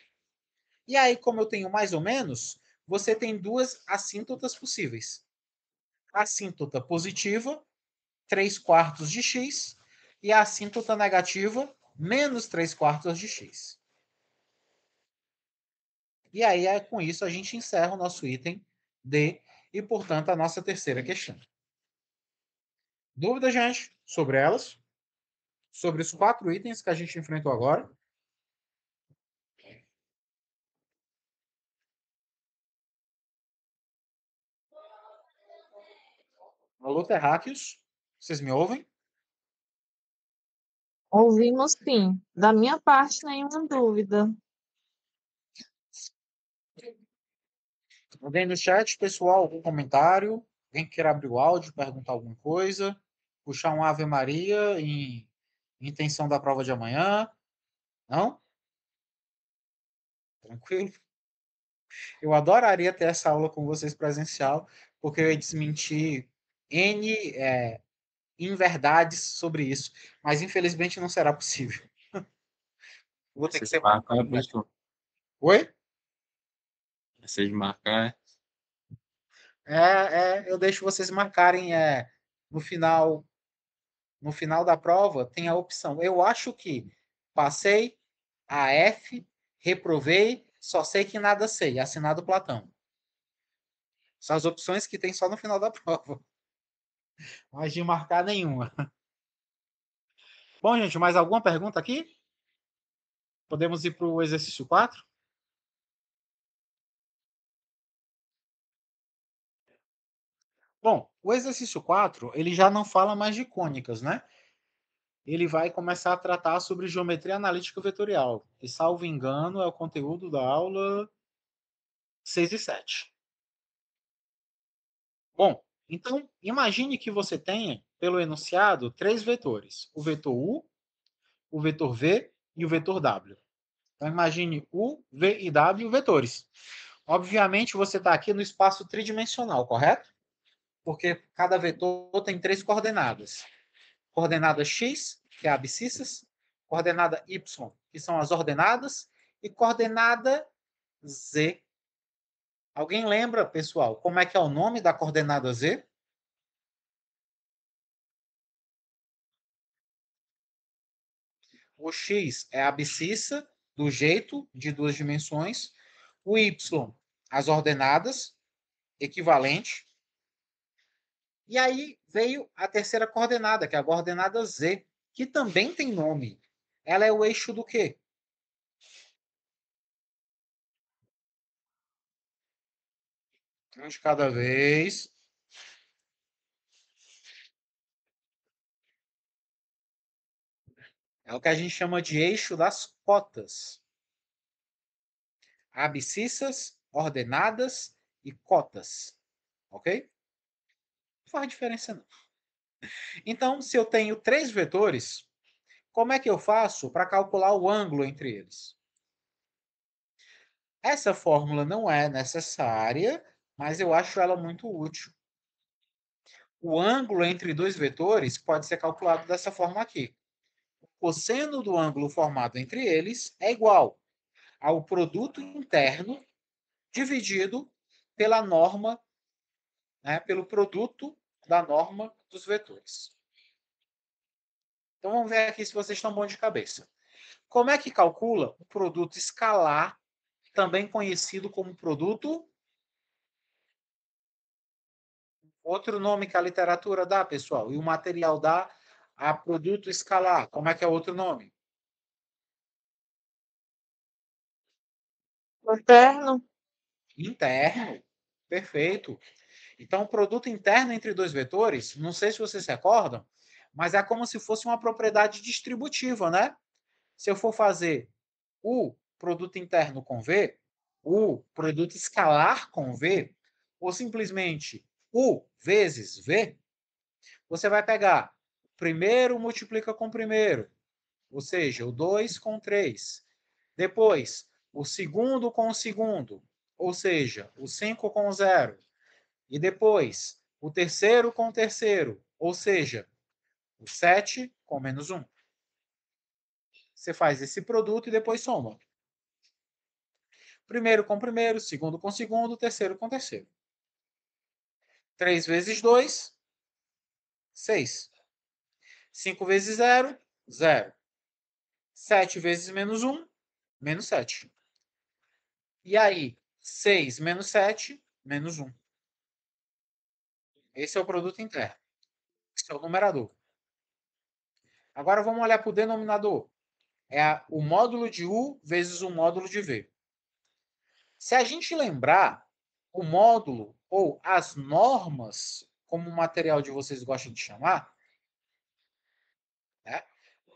E aí, como eu tenho mais ou menos, você tem duas assíntotas possíveis. A assíntota positiva, 3 quartos de x, e a assíntota negativa, menos 3 quartos de x. E aí, com isso, a gente encerra o nosso item D e, portanto, a nossa terceira questão. Dúvida, gente, sobre elas? Sobre os 4 itens que a gente enfrentou agora? Alô, terráqueos? Vocês me ouvem? Ouvimos sim. Da minha parte, nenhuma dúvida. Alguém no chat, pessoal, algum comentário? Alguém queira abrir o áudio, perguntar alguma coisa? Puxar um Ave Maria em intenção da prova de amanhã? Não? Tranquilo? Eu adoraria ter essa aula com vocês presencial, porque eu ia desmentir N inverdades sobre isso, mas infelizmente não será possível. Vou ter que ser. Marcar, pessoal. Oi? Vocês marcar. Eu deixo vocês marcarem no final, no final da prova, tem a opção. Eu acho que passei a F, reprovei, só sei que nada sei, assinado Platão. São as opções que tem só no final da prova. Mas de marcar nenhuma. Bom, gente, mais alguma pergunta aqui? Podemos ir para o exercício 4? Bom, o exercício 4, ele já não fala mais de cônicas, né? Ele vai começar a tratar sobre geometria analítica vetorial. E, salvo engano, é o conteúdo da aula 6 e 7. Bom, então, imagine que você tenha, pelo enunciado, 3 vetores. O vetor U, o vetor V e o vetor W. Então, imagine U, V e W vetores. Obviamente, você está aqui no espaço tridimensional, correto? Porque cada vetor tem 3 coordenadas. Coordenada X, que é a abscissas, coordenada Y, que são as ordenadas, e coordenada Z. Alguém lembra, pessoal, como é que é o nome da coordenada Z? O X é a abscissa, do jeito, de 2 dimensões. O Y, as ordenadas, equivalente. E aí veio a terceira coordenada, que é a coordenada Z, que também tem nome. Ela é o eixo do quê? Um de cada vez. É o que a gente chama de eixo das cotas. Abscissas, ordenadas, e cotas. Ok? Não faz diferença não. Então, se eu tenho 3 vetores, como é que eu faço para calcular o ângulo entre eles? Essa fórmula não é necessária, mas eu acho ela muito útil. O ângulo entre 2 vetores pode ser calculado dessa forma aqui. O cosseno do ângulo formado entre eles é igual ao produto interno dividido pela norma, né, pelo produto da norma dos vetores. Então vamos ver aqui se vocês estão bons de cabeça. Como é que calcula o produto escalar, também conhecido como produto? Outro nome que a literatura dá, pessoal, e o material dá a produto escalar. Como é que é outro nome? Interno. Interno. Perfeito. Então, o produto interno entre 2 vetores, não sei se vocês se recordam, mas é como se fosse uma propriedade distributiva, né? Se eu for fazer o produto interno com V, o produto escalar com V, ou simplesmente U vezes V, você vai pegar o primeiro multiplica com o primeiro, ou seja, o 2 com 3. Depois, o segundo com o segundo, ou seja, o 5 com o 0. E depois, o terceiro com o terceiro, ou seja, o 7 com menos 1. Você faz esse produto e depois soma. Primeiro com primeiro, segundo com segundo, terceiro com terceiro. 3 vezes 2, 6. 5 vezes 0, 0. 7 vezes menos 1, menos 7. E aí, 6 menos 7, menos 1. Esse é o produto interno. Esse é o numerador. Agora vamos olhar para o denominador. É o módulo de U vezes o módulo de V. Se a gente lembrar, o módulo ou as normas, como o material de vocês gostam de chamar, né,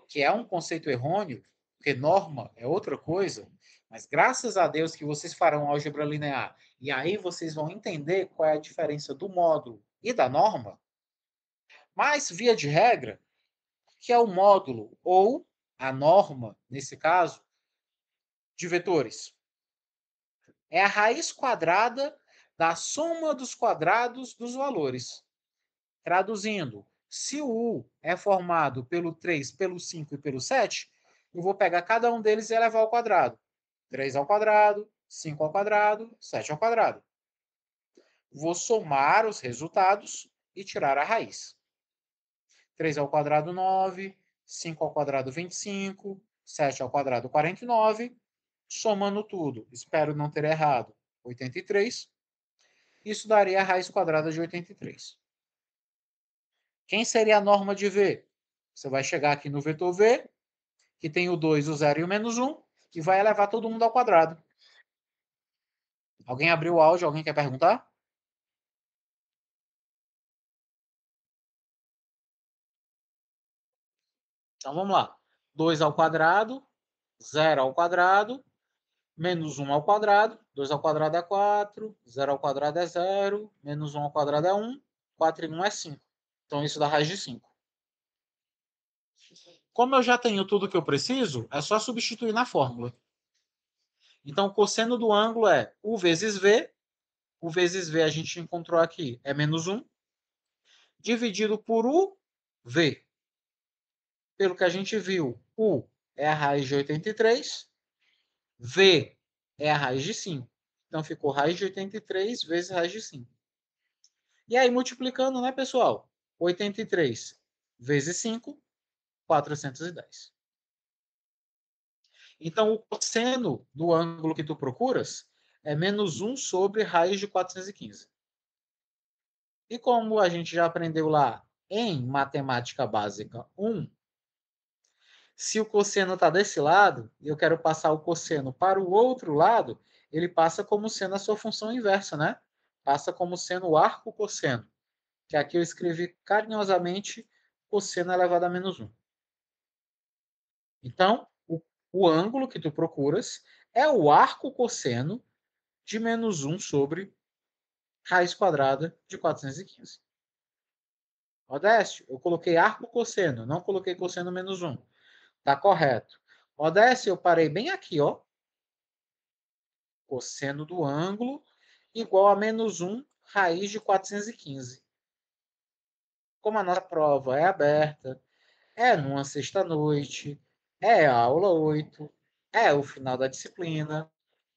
que é um conceito errôneo, porque norma é outra coisa, mas graças a Deus que vocês farão álgebra linear, e aí vocês vão entender qual é a diferença do módulo e da norma. Mas, via de regra, que é o módulo ou a norma, nesse caso, de vetores? É a raiz quadrada da soma dos quadrados dos valores. Traduzindo, se o U é formado pelo 3, pelo 5 e pelo 7, eu vou pegar cada um deles e elevar ao quadrado. 3 ao quadrado, 5 ao quadrado, 7 ao quadrado. Vou somar os resultados e tirar a raiz. 3 ao quadrado, 9. 5 ao quadrado, 25. 7 ao quadrado, 49. Somando tudo, espero não ter errado, 83. Isso daria a raiz quadrada de 83. Quem seria a norma de V? Você vai chegar aqui no vetor V, que tem o 2, o 0 e o menos 1, e vai elevar todo mundo ao quadrado. Alguém abriu o áudio? Alguém quer perguntar? Então vamos lá. 2 ao quadrado, 0 ao quadrado, menos 1 ao quadrado. 2 ao quadrado é 4, 0 ao quadrado é 0, menos 1 ao quadrado é 1, 4 e 1 é 5. Então isso dá raiz de 5. Como eu já tenho tudo que eu preciso, é só substituir na fórmula. Então, o cosseno do ângulo é U vezes V. O vezes V a gente encontrou aqui é menos 1. Dividido por UV. Pelo que a gente viu, U é a raiz de 83. V é a raiz de 5. Então, ficou raiz de 83 vezes raiz de 5. E aí, multiplicando, né, pessoal? 83 vezes 5, 410. Então, o cosseno do ângulo que tu procuras é menos 1 sobre raiz de 415. E como a gente já aprendeu lá em matemática básica 1, se o cosseno está desse lado e eu quero passar o cosseno para o outro lado, ele passa como sendo a sua função inversa, né? Passa como sendo o arco cosseno, que aqui eu escrevi carinhosamente cosseno elevado a menos 1. Então, o ângulo que tu procuras é o arco cosseno de menos 1 sobre raiz quadrada de 415. Odécio, eu coloquei arco cosseno, não coloquei cosseno menos 1. Tá correto. Odécio, eu parei bem aqui, ó. Cosseno do ângulo igual a menos 1 raiz de 415. Como a nossa prova é aberta, é numa sexta-noite, é aula 8, é o final da disciplina,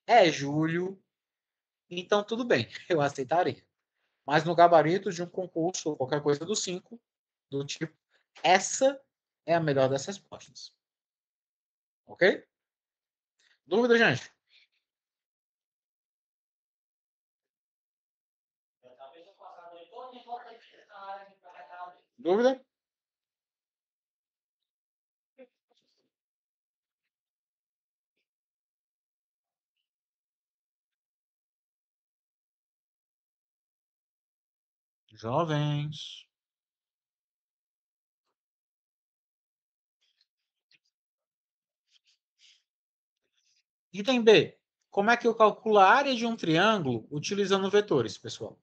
é julho, então tudo bem, eu aceitaria. Mas no gabarito de um concurso ou qualquer coisa do 5, do tipo, essa é a melhor das respostas. Ok? Dúvida, gente? Dúvida? Jovens. Item B. Como é que eu calculo a área de um triângulo utilizando vetores, pessoal?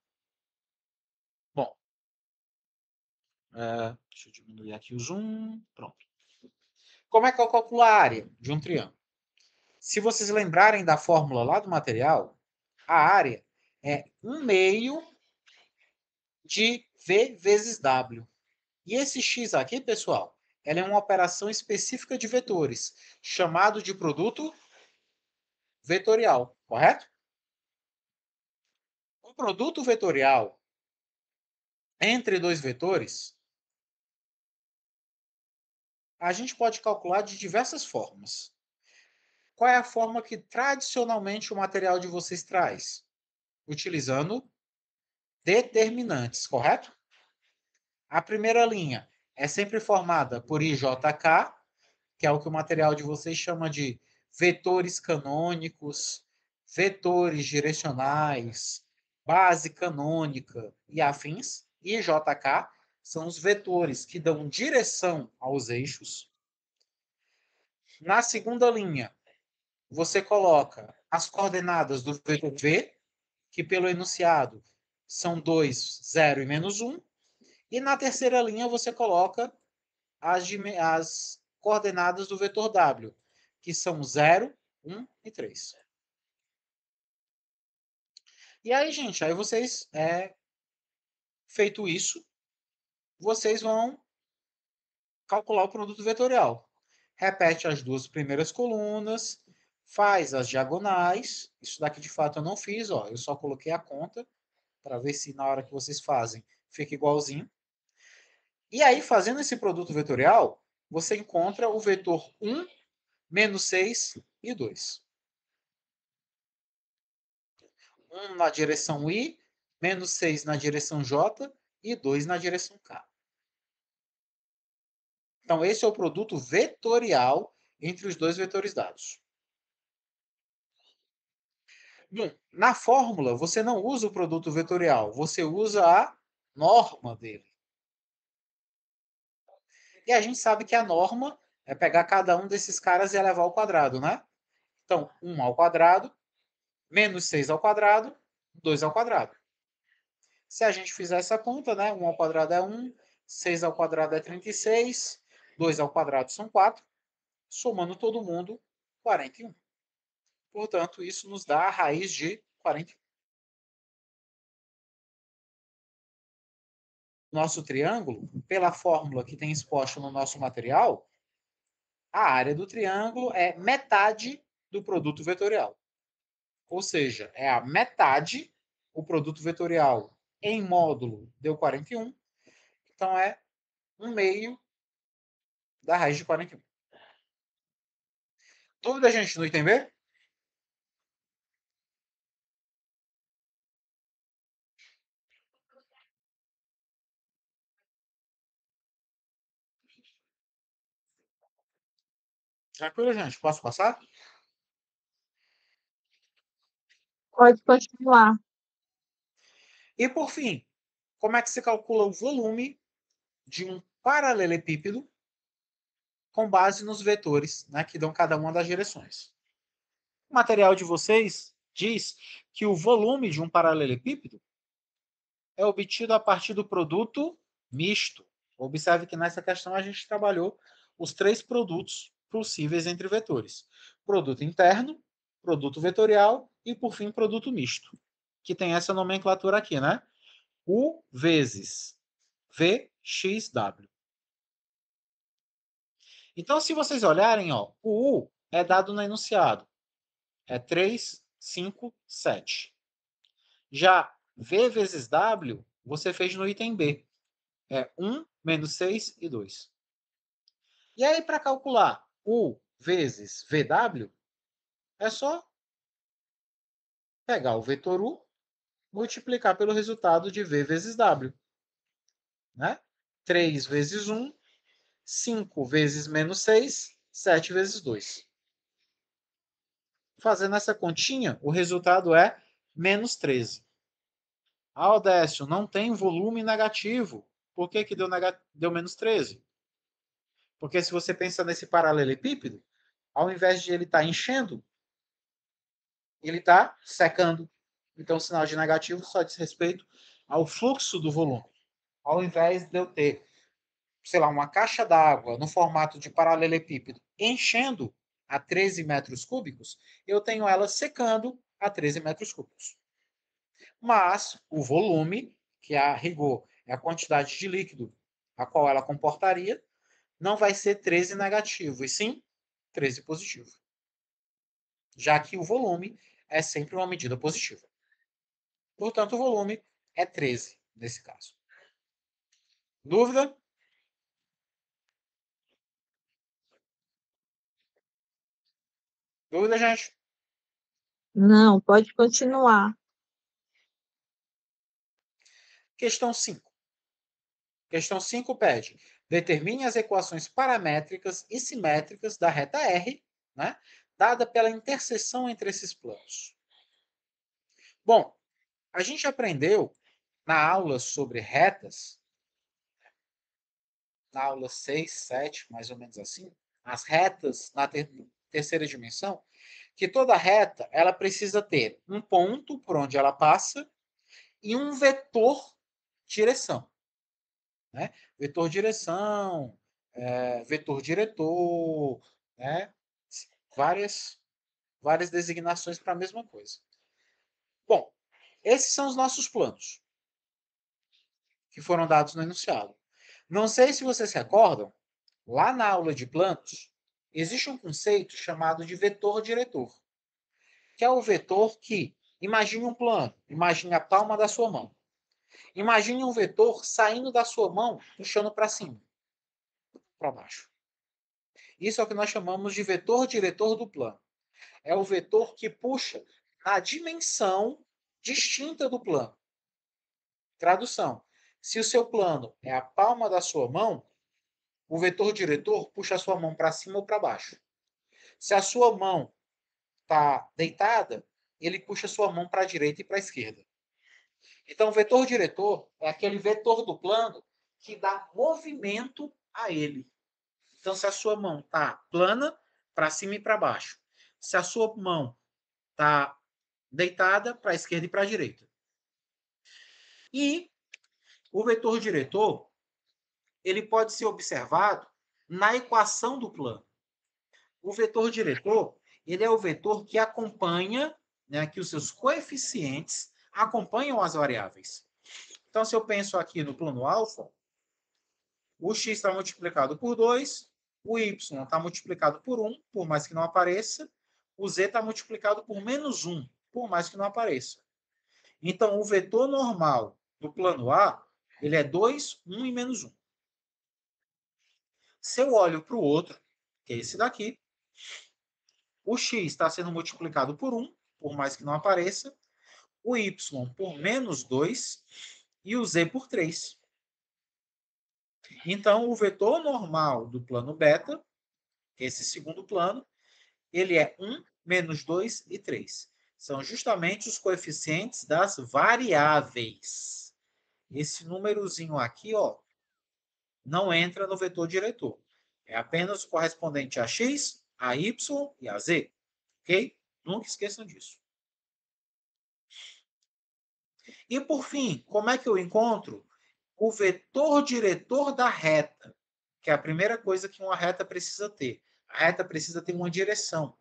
Bom, deixa eu diminuir aqui o zoom. Pronto. Como é que eu calculo a área de um triângulo? Se vocês lembrarem da fórmula lá do material, a área é 1/2 de V vezes W. E esse x aqui, pessoal, ela é uma operação específica de vetores, chamado de produto vetorial, correto? O produto vetorial entre dois vetores, a gente pode calcular de diversas formas. Qual é a forma que tradicionalmente o material de vocês traz? Utilizando determinantes, correto? A primeira linha é sempre formada por IJK, que é o que o material de vocês chama de vetores canônicos, vetores direcionais, base canônica e afins. IJK são os vetores que dão direção aos eixos. Na segunda linha, você coloca as coordenadas do vetor V, que pelo enunciado são 2, 0 e menos 1. E na terceira linha você coloca as coordenadas do vetor W, que são 0, 1 e 3. E aí, gente, aí vocês, feito isso, vocês vão calcular o produto vetorial. Repete as duas primeiras colunas, faz as diagonais. Isso daqui, de fato, eu não fiz, ó. Eu só coloquei a conta para ver se na hora que vocês fazem fica igualzinho. E aí, fazendo esse produto vetorial, você encontra o vetor 1, menos 6 e 2. 1 na direção I, menos 6 na direção J e 2 na direção K. Então, esse é o produto vetorial entre os dois vetores dados. Bom, na fórmula, você não usa o produto vetorial, você usa a norma dele. E a gente sabe que a norma é pegar cada um desses caras e elevar ao quadrado, né? Então, 1 ao quadrado, menos 6 ao quadrado, 2 ao quadrado. Se a gente fizer essa conta, né? 1 ao quadrado é 1, 6 ao quadrado é 36, 2 ao quadrado são 4, somando todo mundo, 41. Portanto, isso nos dá a raiz de 41. Nosso triângulo, pela fórmula que tem exposta no nosso material, a área do triângulo é metade do produto vetorial. Ou seja, é a metade, o produto vetorial em módulo deu 41, então é 1/2 da raiz de 41. Dúvida, gente, no item B? Tranquilo, gente? Posso passar? Pode continuar. E, por fim, como é que se calcula o volume de um paralelepípedo com base nos vetores, né, que dão cada uma das direções? O material de vocês diz que o volume de um paralelepípedo é obtido a partir do produto misto. Observe que nessa questão a gente trabalhou os 3 produtos possíveis entre vetores. Produto interno, produto vetorial e, por fim, produto misto, que tem essa nomenclatura aqui, né? U vezes VXW. Então, se vocês olharem, ó, o U é dado no enunciado. É 3, 5, 7. Já V vezes W, você fez no item B. É 1, menos 6 e 2. E aí, para calcular U vezes VW, é só pegar o vetor U, multiplicar pelo resultado de V vezes W. Né? 3 vezes 1, 5 vezes menos 6, 7 vezes 2. Fazendo essa continha, o resultado é menos 13. Ah, Odécio, não tem volume negativo. Por que deu menos 13? Porque se você pensa nesse paralelepípedo, ao invés de ele estar enchendo, ele está secando. Então, o sinal de negativo só diz respeito ao fluxo do volume. Ao invés de eu ter, sei lá, uma caixa d'água no formato de paralelepípedo enchendo a 13 metros cúbicos, eu tenho ela secando a 13 metros cúbicos. Mas o volume, que a rigor é a quantidade de líquido a qual ela comportaria, não vai ser 13 negativo, e sim 13 positivo. Já que o volume é sempre uma medida positiva. Portanto, o volume é 13 nesse caso. Dúvida? Dúvida, gente? Não, pode continuar. Questão 5. Questão 5 pede: determine as equações paramétricas e simétricas da reta R, né, dada pela interseção entre esses planos. Bom, a gente aprendeu na aula sobre retas, na aula 6, 7, mais ou menos assim, as retas na terceira dimensão, que toda reta ela precisa ter um ponto por onde ela passa e um vetor direção. Né? Vetor direção, vetor diretor, né? várias designações para a mesma coisa. Bom, esses são os nossos planos que foram dados no enunciado. Não sei se vocês se recordam, lá na aula de planos, existe um conceito chamado de vetor diretor, que é o vetor que, imagine um plano, imagine a palma da sua mão. Imagine um vetor saindo da sua mão, puxando para cima, para baixo. Isso é o que nós chamamos de vetor diretor do plano. É o vetor que puxa na dimensão distinta do plano. Tradução. Se o seu plano é a palma da sua mão, o vetor diretor puxa a sua mão para cima ou para baixo. Se a sua mão está deitada, ele puxa a sua mão para a direita e para a esquerda. Então, o vetor diretor é aquele vetor do plano que dá movimento a ele. Então, se a sua mão está plana, para cima e para baixo. Se a sua mão está deitada, para a esquerda e para a direita. E o vetor diretor, ele pode ser observado na equação do plano. O vetor diretor, ele é o vetor que acompanha, né, que os seus coeficientes acompanham as variáveis. Então, se eu penso aqui no plano alfa, o x está multiplicado por 2, o y está multiplicado por 1, por mais que não apareça, o z está multiplicado por menos 1, por mais que não apareça. Então, o vetor normal do plano A, ele é 2, 1 e menos 1. Se eu olho para o outro, que é esse daqui, o x está sendo multiplicado por 1, por mais que não apareça, o y por menos 2 e o z por 3. Então, o vetor normal do plano beta, esse segundo plano, ele é 1, menos 2 e 3. São justamente os coeficientes das variáveis. Esse númerozinho aqui, ó, não entra no vetor diretor. É apenas o correspondente a x, a y e a z. Ok? Nunca esqueçam disso. E, por fim, como é que eu encontro o vetor diretor da reta? Que é a primeira coisa que uma reta precisa ter. A reta precisa ter uma direção.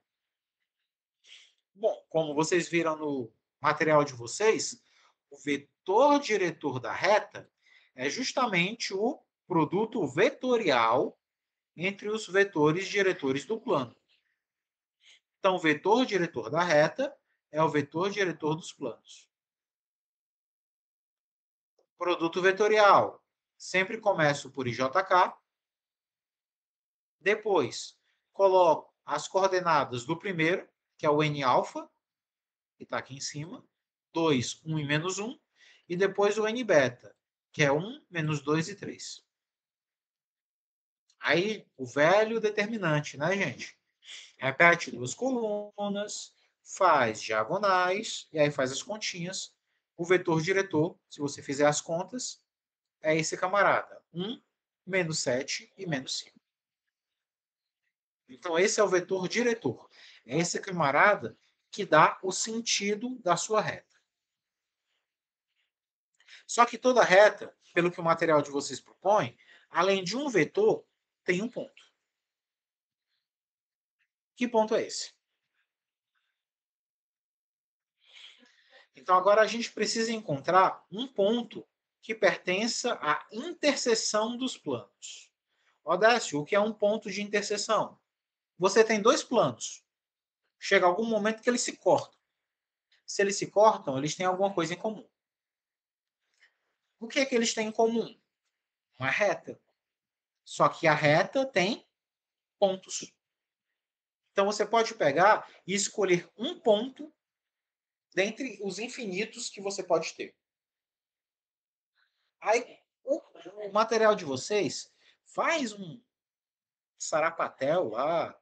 Bom, como vocês viram no material de vocês, o vetor diretor da reta é justamente o produto vetorial entre os vetores diretores do plano. Então, o vetor diretor da reta é o vetor diretor dos planos. Produto vetorial. Sempre começo por IJK. Depois, coloco as coordenadas do primeiro, que é o N-alfa, que está aqui em cima. 2, 1 e menos 1. E depois o N-beta, que é 1, menos 2 e 3. Aí, o velho determinante, né, gente? Repete duas colunas, faz diagonais, e aí faz as continhas. O vetor diretor, se você fizer as contas, é esse camarada. 1, menos 7 e menos 5. Então, esse é o vetor diretor. É esse camarada que dá o sentido da sua reta. Só que toda reta, pelo que o material de vocês propõe, além de um vetor, tem um ponto. Que ponto é esse? Então, agora a gente precisa encontrar um ponto que pertença à interseção dos planos. Odécio, o que é um ponto de interseção? Você tem dois planos. Chega algum momento que eles se cortam. Se eles se cortam, eles têm alguma coisa em comum. O que é que eles têm em comum? Uma reta. Só que a reta tem pontos. Então, você pode pegar e escolher um ponto dentre os infinitos que você pode ter. Aí, o material de vocês faz um sarapatel lá,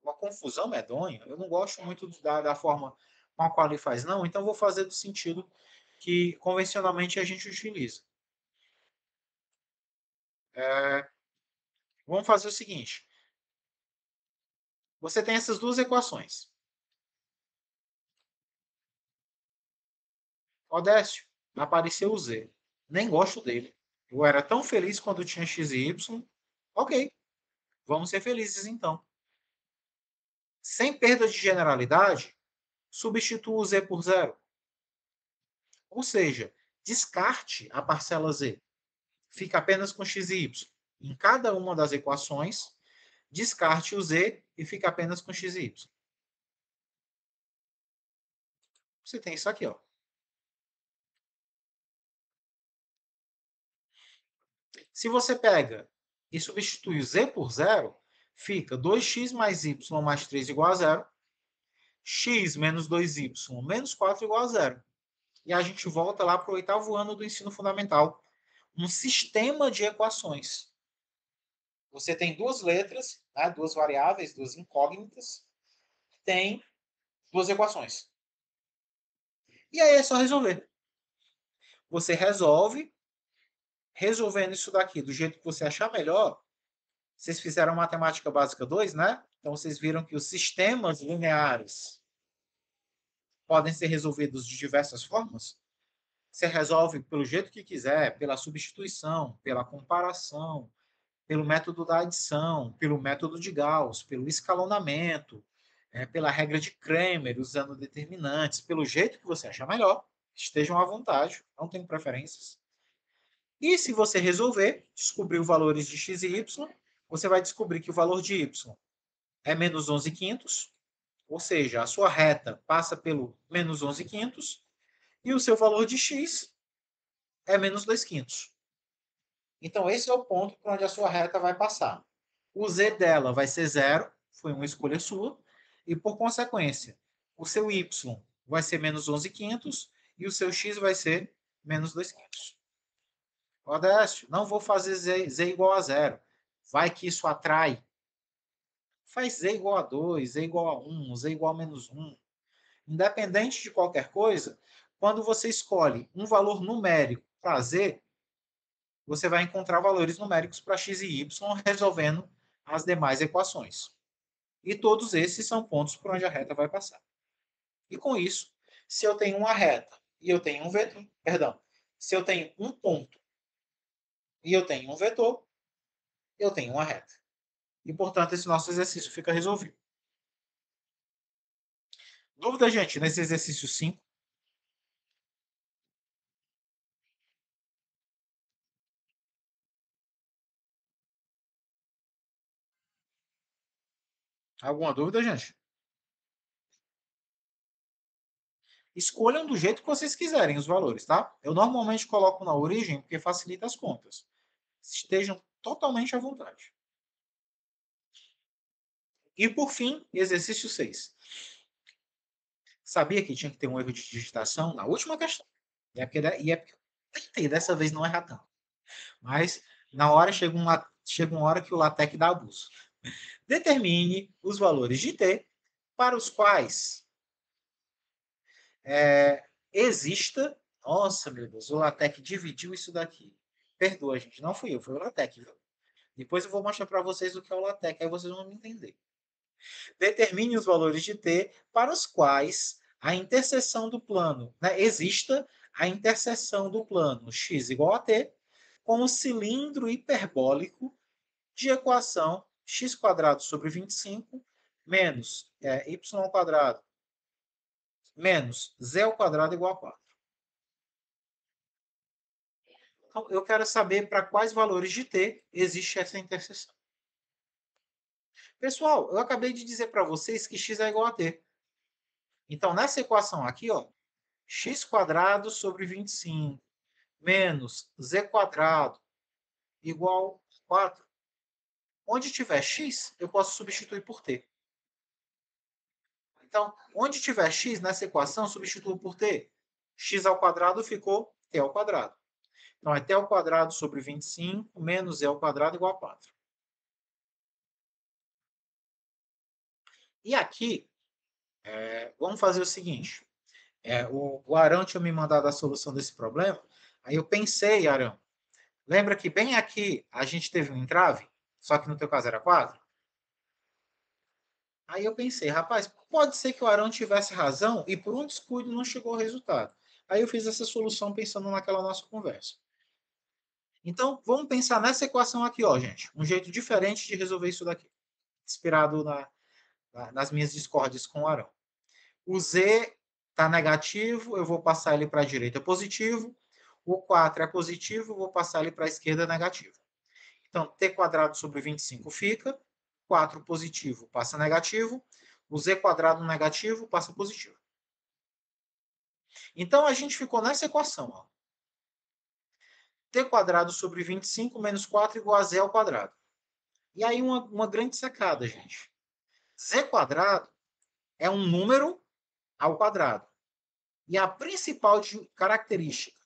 uma confusão medonha. Eu não gosto muito da forma com a qual ele faz, não. Então, vou fazer do sentido que convencionalmente a gente utiliza. Vamos fazer o seguinte. Você tem essas duas equações. Odécio, apareceu o Z. Nem gosto dele. Eu era tão feliz quando tinha x e y. Ok, vamos ser felizes então. Sem perda de generalidade, substitua o Z por zero. Ou seja, descarte a parcela Z. Fica apenas com x e y. Em cada uma das equações, descarte o Z e fica apenas com x e y. Você tem isso aqui, ó. Se você pega e substitui o z por zero, fica 2x mais y mais 3 igual a zero, x menos 2y menos 4 igual a zero. E a gente volta lá para o 8º ano do ensino fundamental. Um sistema de equações. Você tem duas letras, né, duas variáveis, duas incógnitas, tem duas equações. E aí é só resolver. Você resolve, resolvendo isso daqui do jeito que você achar melhor. Vocês fizeram matemática básica 2, né? Então vocês viram que os sistemas lineares podem ser resolvidos de diversas formas. Você resolve pelo jeito que quiser, pela substituição, pela comparação, pelo método da adição, pelo método de Gauss, pelo escalonamento, pela regra de Cramer, usando determinantes, pelo jeito que você achar melhor. Estejam à vontade, não tem preferências. E se você resolver, descobrir os valores de x e y, você vai descobrir que o valor de y é menos 11/5, ou seja, a sua reta passa pelo menos 11/5, e o seu valor de x é menos 2/5. Então, esse é o ponto para onde a sua reta vai passar. O z dela vai ser zero, foi uma escolha sua, e, por consequência, o seu y vai ser menos 11/5 e o seu x vai ser menos 2/5. Odécio, não vou fazer z igual a zero. Vai que isso atrai. Faz z igual a 2, z igual a 1, z igual a menos 1. Independente de qualquer coisa, quando você escolhe um valor numérico para z, você vai encontrar valores numéricos para x e y resolvendo as demais equações. E todos esses são pontos por onde a reta vai passar. E com isso, Se eu tenho uma reta e eu tenho um vetor, perdão, se eu tenho um ponto e eu tenho um vetor, eu tenho uma reta. E, portanto, esse nosso exercício fica resolvido. Dúvida, gente, nesse exercício 5? Alguma dúvida, gente? Escolham do jeito que vocês quiserem os valores, tá? Eu normalmente coloco na origem porque facilita as contas. Estejam totalmente à vontade. E, por fim, exercício 6. Sabia que tinha que ter um erro de digitação na última questão. E é porque eu tentei dessa vez não errar tanto. Mas, na hora, chega uma hora que o LaTeX dá abuso. Determine os valores de t para os quais exista... Nossa, meu Deus, o LaTeX dividiu isso daqui. Perdoa, gente, não fui eu, foi o LaTeX. Viu? Depois eu vou mostrar para vocês o que é o LaTeX, aí vocês vão me entender. Determine os valores de t para os quais a interseção do plano, né, exista a interseção do plano x igual a t com o cilindro hiperbólico de equação x² sobre 25 menos y² menos z² igual a 4. Então, eu quero saber para quais valores de t existe essa interseção. Pessoal, eu acabei de dizer para vocês que x é igual a t. Então, nessa equação aqui, ó, x² sobre 25 menos z² igual a 4. Onde tiver x, eu posso substituir por t. Então, onde tiver x nessa equação, substituo por t. X² ficou t². Então, é t² sobre 25 menos z² igual a 4. E aqui, vamos fazer o seguinte. O Arão tinha me mandado a solução desse problema. Aí eu pensei, Arão, lembra que bem aqui a gente teve um entrave, só que no teu caso era 4? Aí eu pensei, rapaz, pode ser que o Arão tivesse razão e por um descuido não chegou ao resultado. Aí eu fiz essa solução pensando naquela nossa conversa. Então, vamos pensar nessa equação aqui, ó, gente. Um jeito diferente de resolver isso daqui. Inspirado nas minhas discórdias com o Arão. O z está negativo, eu vou passar ele para a direita positivo. O 4 é positivo, eu vou passar ele para a esquerda negativo. Então, t² sobre 25 fica. 4 positivo passa negativo. O z² negativo passa positivo. Então, a gente ficou nessa equação. Ó. t² sobre 25 menos 4 igual a z². E aí, uma grande sacada, gente. z² é um número ao quadrado. E a principal característica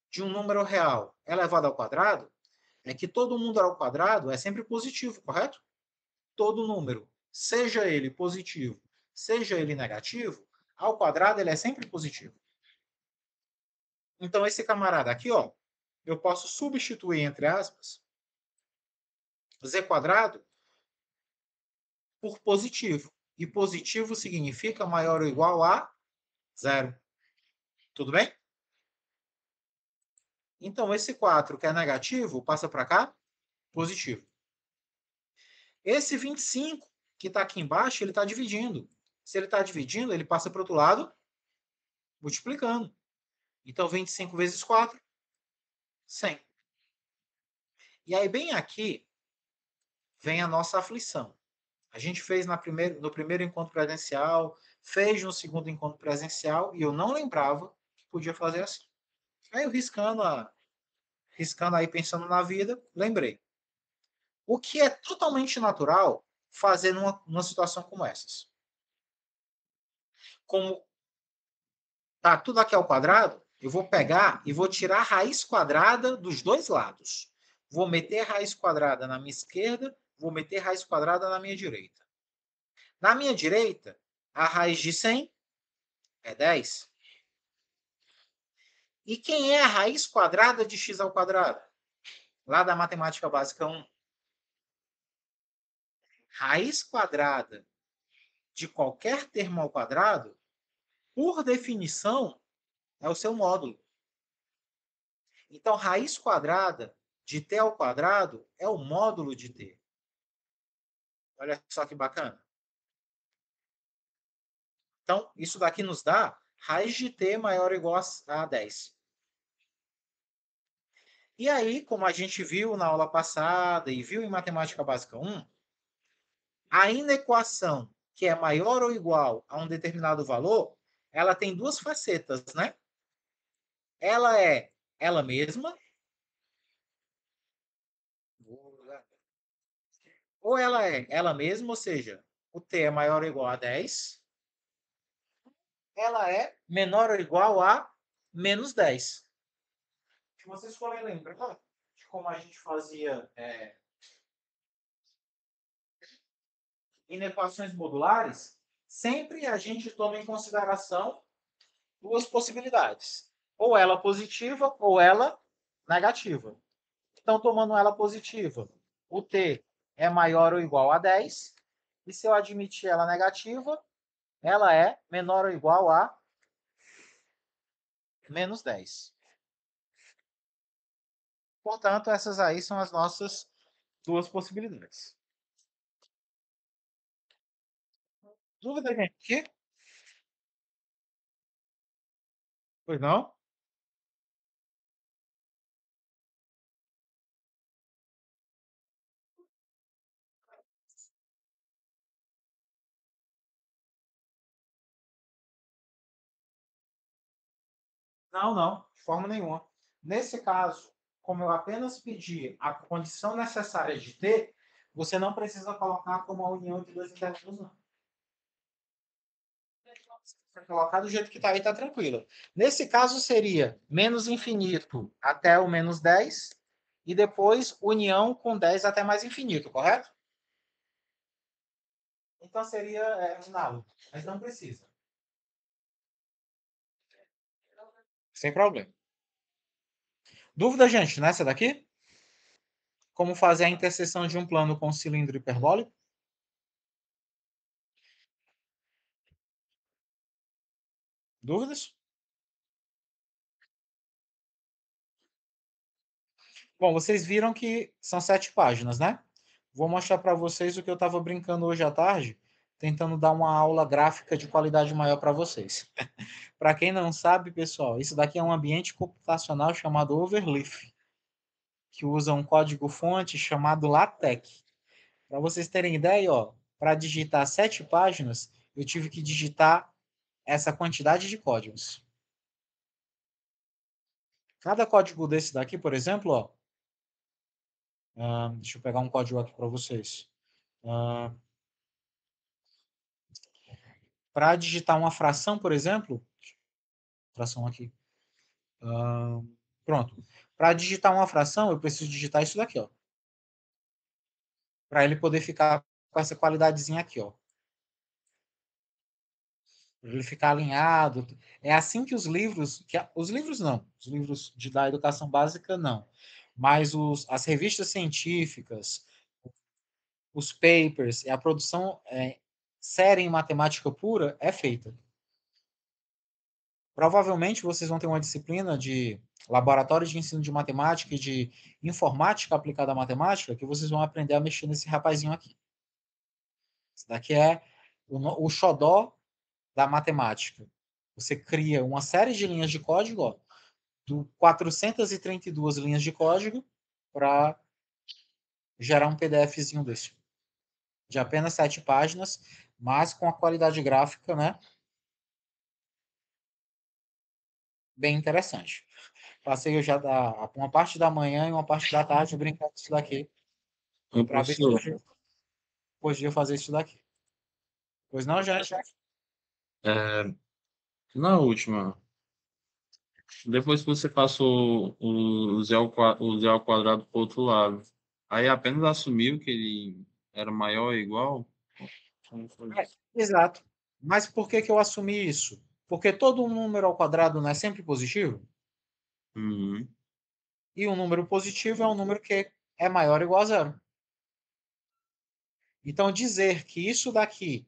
de um número real elevado ao quadrado é que todo número ao quadrado é sempre positivo, correto? Todo número, seja ele positivo, seja ele negativo, ao quadrado ele é sempre positivo. Então, esse camarada aqui, ó, eu posso substituir, entre aspas, z² por positivo. E positivo significa maior ou igual a 0. Tudo bem? Então, esse 4 que é negativo, passa para cá, positivo. Esse 25 que está aqui embaixo, ele está dividindo. Se ele está dividindo, ele passa para o outro lado, multiplicando. Então, 25 vezes 4, 100. E aí, bem aqui, vem a nossa aflição. A gente fez no primeiro encontro presencial, fez no segundo encontro presencial, e eu não lembrava que podia fazer assim. Aí eu riscando aí, pensando na vida, lembrei. O que é totalmente natural fazer numa situação como essas. Como tá tudo aqui ao quadrado, eu vou pegar e vou tirar a raiz quadrada dos dois lados. Vou meter a raiz quadrada na minha esquerda, vou meter a raiz quadrada na minha direita. Na minha direita, a raiz de 100 é 10. E quem é a raiz quadrada de x²? Lá da matemática básica 1. Raiz quadrada de qualquer termo ao quadrado por definição, é o seu módulo. Então, raiz quadrada de t ao quadrado é o módulo de t. Olha só que bacana. Então, isso daqui nos dá raiz de t maior ou igual a 10. E aí, como a gente viu na aula passada e viu em Matemática Básica 1, a inequação que é maior ou igual a um determinado valor, ela tem duas facetas, né? Ela é ela mesma, ou ela é ela mesma, ou seja, o t é maior ou igual a 10, ela é menor ou igual a menos 10. Se vocês forem lembrar de como a gente fazia inequações modulares, sempre a gente toma em consideração duas possibilidades. Ou ela positiva ou ela negativa. Então, tomando ela positiva, o t é maior ou igual a 10. E se eu admitir ela negativa, ela é menor ou igual a menos 10. Portanto, essas aí são as nossas duas possibilidades. Dúvida, gente? Aqui? Pois não? Não, não, de forma nenhuma. Nesse caso, como eu apenas pedi a condição necessária de t, você não precisa colocar como a união de dois intervalos, não. Se colocar do jeito que está aí, está tranquilo. Nesse caso, seria menos infinito até o menos 10 e depois união com 10 até mais infinito, correto? Então seria análogo, mas não precisa. Sem problema. Dúvida, gente, nessa daqui? Como fazer a interseção de um plano com cilindro hiperbólico? Dúvidas? Bom, vocês viram que são 7 páginas, né? Vou mostrar para vocês o que eu estava brincando hoje à tarde, tentando dar uma aula gráfica de qualidade maior para vocês. Para quem não sabe, pessoal, isso daqui é um ambiente computacional chamado Overleaf, que usa um código-fonte chamado LaTeX. Para vocês terem ideia, ó, para digitar 7 páginas, eu tive que digitar essa quantidade de códigos. Cada código desse daqui, por exemplo, ó, deixa eu pegar um código aqui para vocês. Para digitar uma fração, por exemplo, fração aqui. Pronto. Para digitar uma fração, eu preciso digitar isso daqui, ó. Para ele poder ficar com essa qualidadezinha aqui, ó. Para ele ficar alinhado. É assim que os livros, os livros não, os livros da educação básica não, mas as revistas científicas, os papers e a produção séria em matemática pura é feita. Provavelmente vocês vão ter uma disciplina de laboratório de ensino de matemática e de informática aplicada à matemática que vocês vão aprender a mexer nesse rapazinho aqui. Isso daqui é o xodó da matemática. Você cria uma série de linhas de código, ó, 432 linhas de código para gerar um PDFzinho desse. De apenas 7 páginas, mas com a qualidade gráfica, né? Bem interessante. Passei já uma parte da manhã e uma parte da tarde brincando isso daqui. Para ver se hoje podia fazer isso daqui. Pois não, já. Na última, depois que você passou o z ao quadrado para o outro lado, aí apenas assumiu que ele era maior ou igual? Como foi isso? Exato. Mas por que eu assumi isso? Porque todo número ao quadrado não é sempre positivo? Uhum. E um número positivo é um número que é maior ou igual a zero. Então, dizer que isso daqui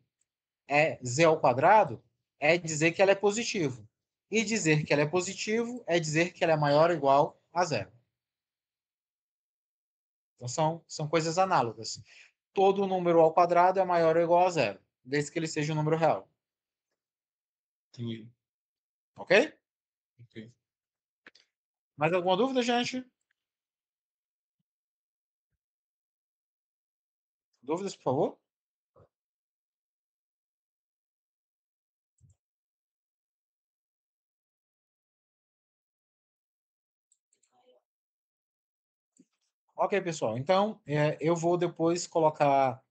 é z ao quadrado é dizer que ela é positivo. E dizer que ela é positivo é dizer que ela é maior ou igual a zero. Então, são coisas análogas. Todo número ao quadrado é maior ou igual a zero, desde que ele seja um número real. Entendi. Ok? Ok. Mais alguma dúvida, gente? Dúvidas, por favor? Ok, pessoal. Então, eu vou depois colocar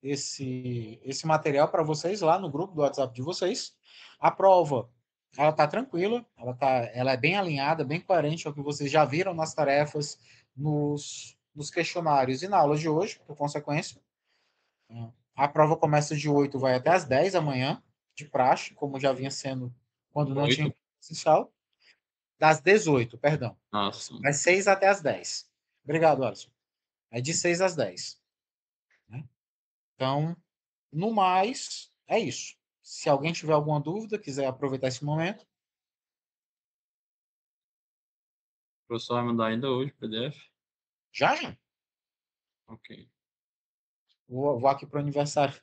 esse material para vocês lá no grupo do WhatsApp de vocês. A prova, ela está tranquila, ela é bem alinhada, bem coerente ao que vocês já viram nas tarefas, nos questionários e na aula de hoje, por consequência. A prova começa de 8, vai até as 10 da manhã, de praxe, como já vinha sendo quando não tinha 8. presencial. Das 18, perdão. Ah, sim. Das 6 até as 10. Obrigado, Alisson. É de 6 às 10. Né? Então, no mais, é isso. Se alguém tiver alguma dúvida, quiser aproveitar esse momento. O professor vai mandar ainda hoje o PDF? Já, já. Ok. Vou aqui para o aniversário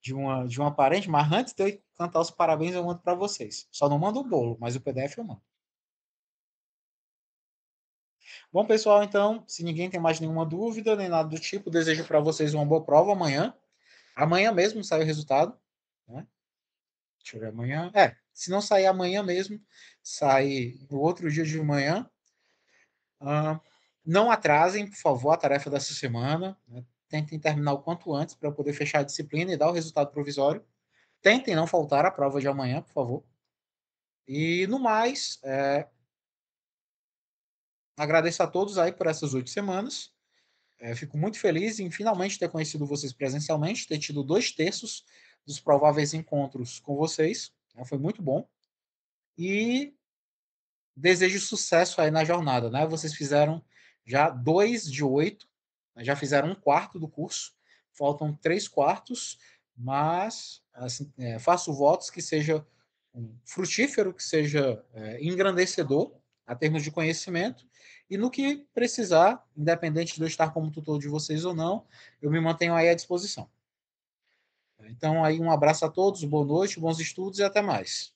de uma parente, mas antes de eu cantar os parabéns, eu mando para vocês. Só não mando o bolo, mas o PDF eu mando. Bom, pessoal, então, se ninguém tem mais nenhuma dúvida, nem nada do tipo, desejo para vocês uma boa prova amanhã. Amanhã mesmo sai o resultado. Né? Deixa eu ver amanhã. Se não sair amanhã mesmo, sai no outro dia de manhã. Não atrasem, por favor, a tarefa dessa semana. Né? Tentem terminar o quanto antes para poder fechar a disciplina e dar o resultado provisório. Tentem não faltar à prova de amanhã, por favor. E no mais, agradeço a todos aí por essas 8 semanas. Fico muito feliz em finalmente ter conhecido vocês presencialmente, ter tido 2/3 dos prováveis encontros com vocês. Foi muito bom. E desejo sucesso aí na jornada, né? Vocês fizeram já 2 de 8, né? Já fizeram 1/4 do curso, faltam 3/4, mas assim, faço votos que seja frutífero, que seja engrandecedor a termos de conhecimento, e no que precisar, independente de eu estar como tutor de vocês ou não, eu me mantenho aí à disposição. Então, aí um abraço a todos, boa noite, bons estudos e até mais.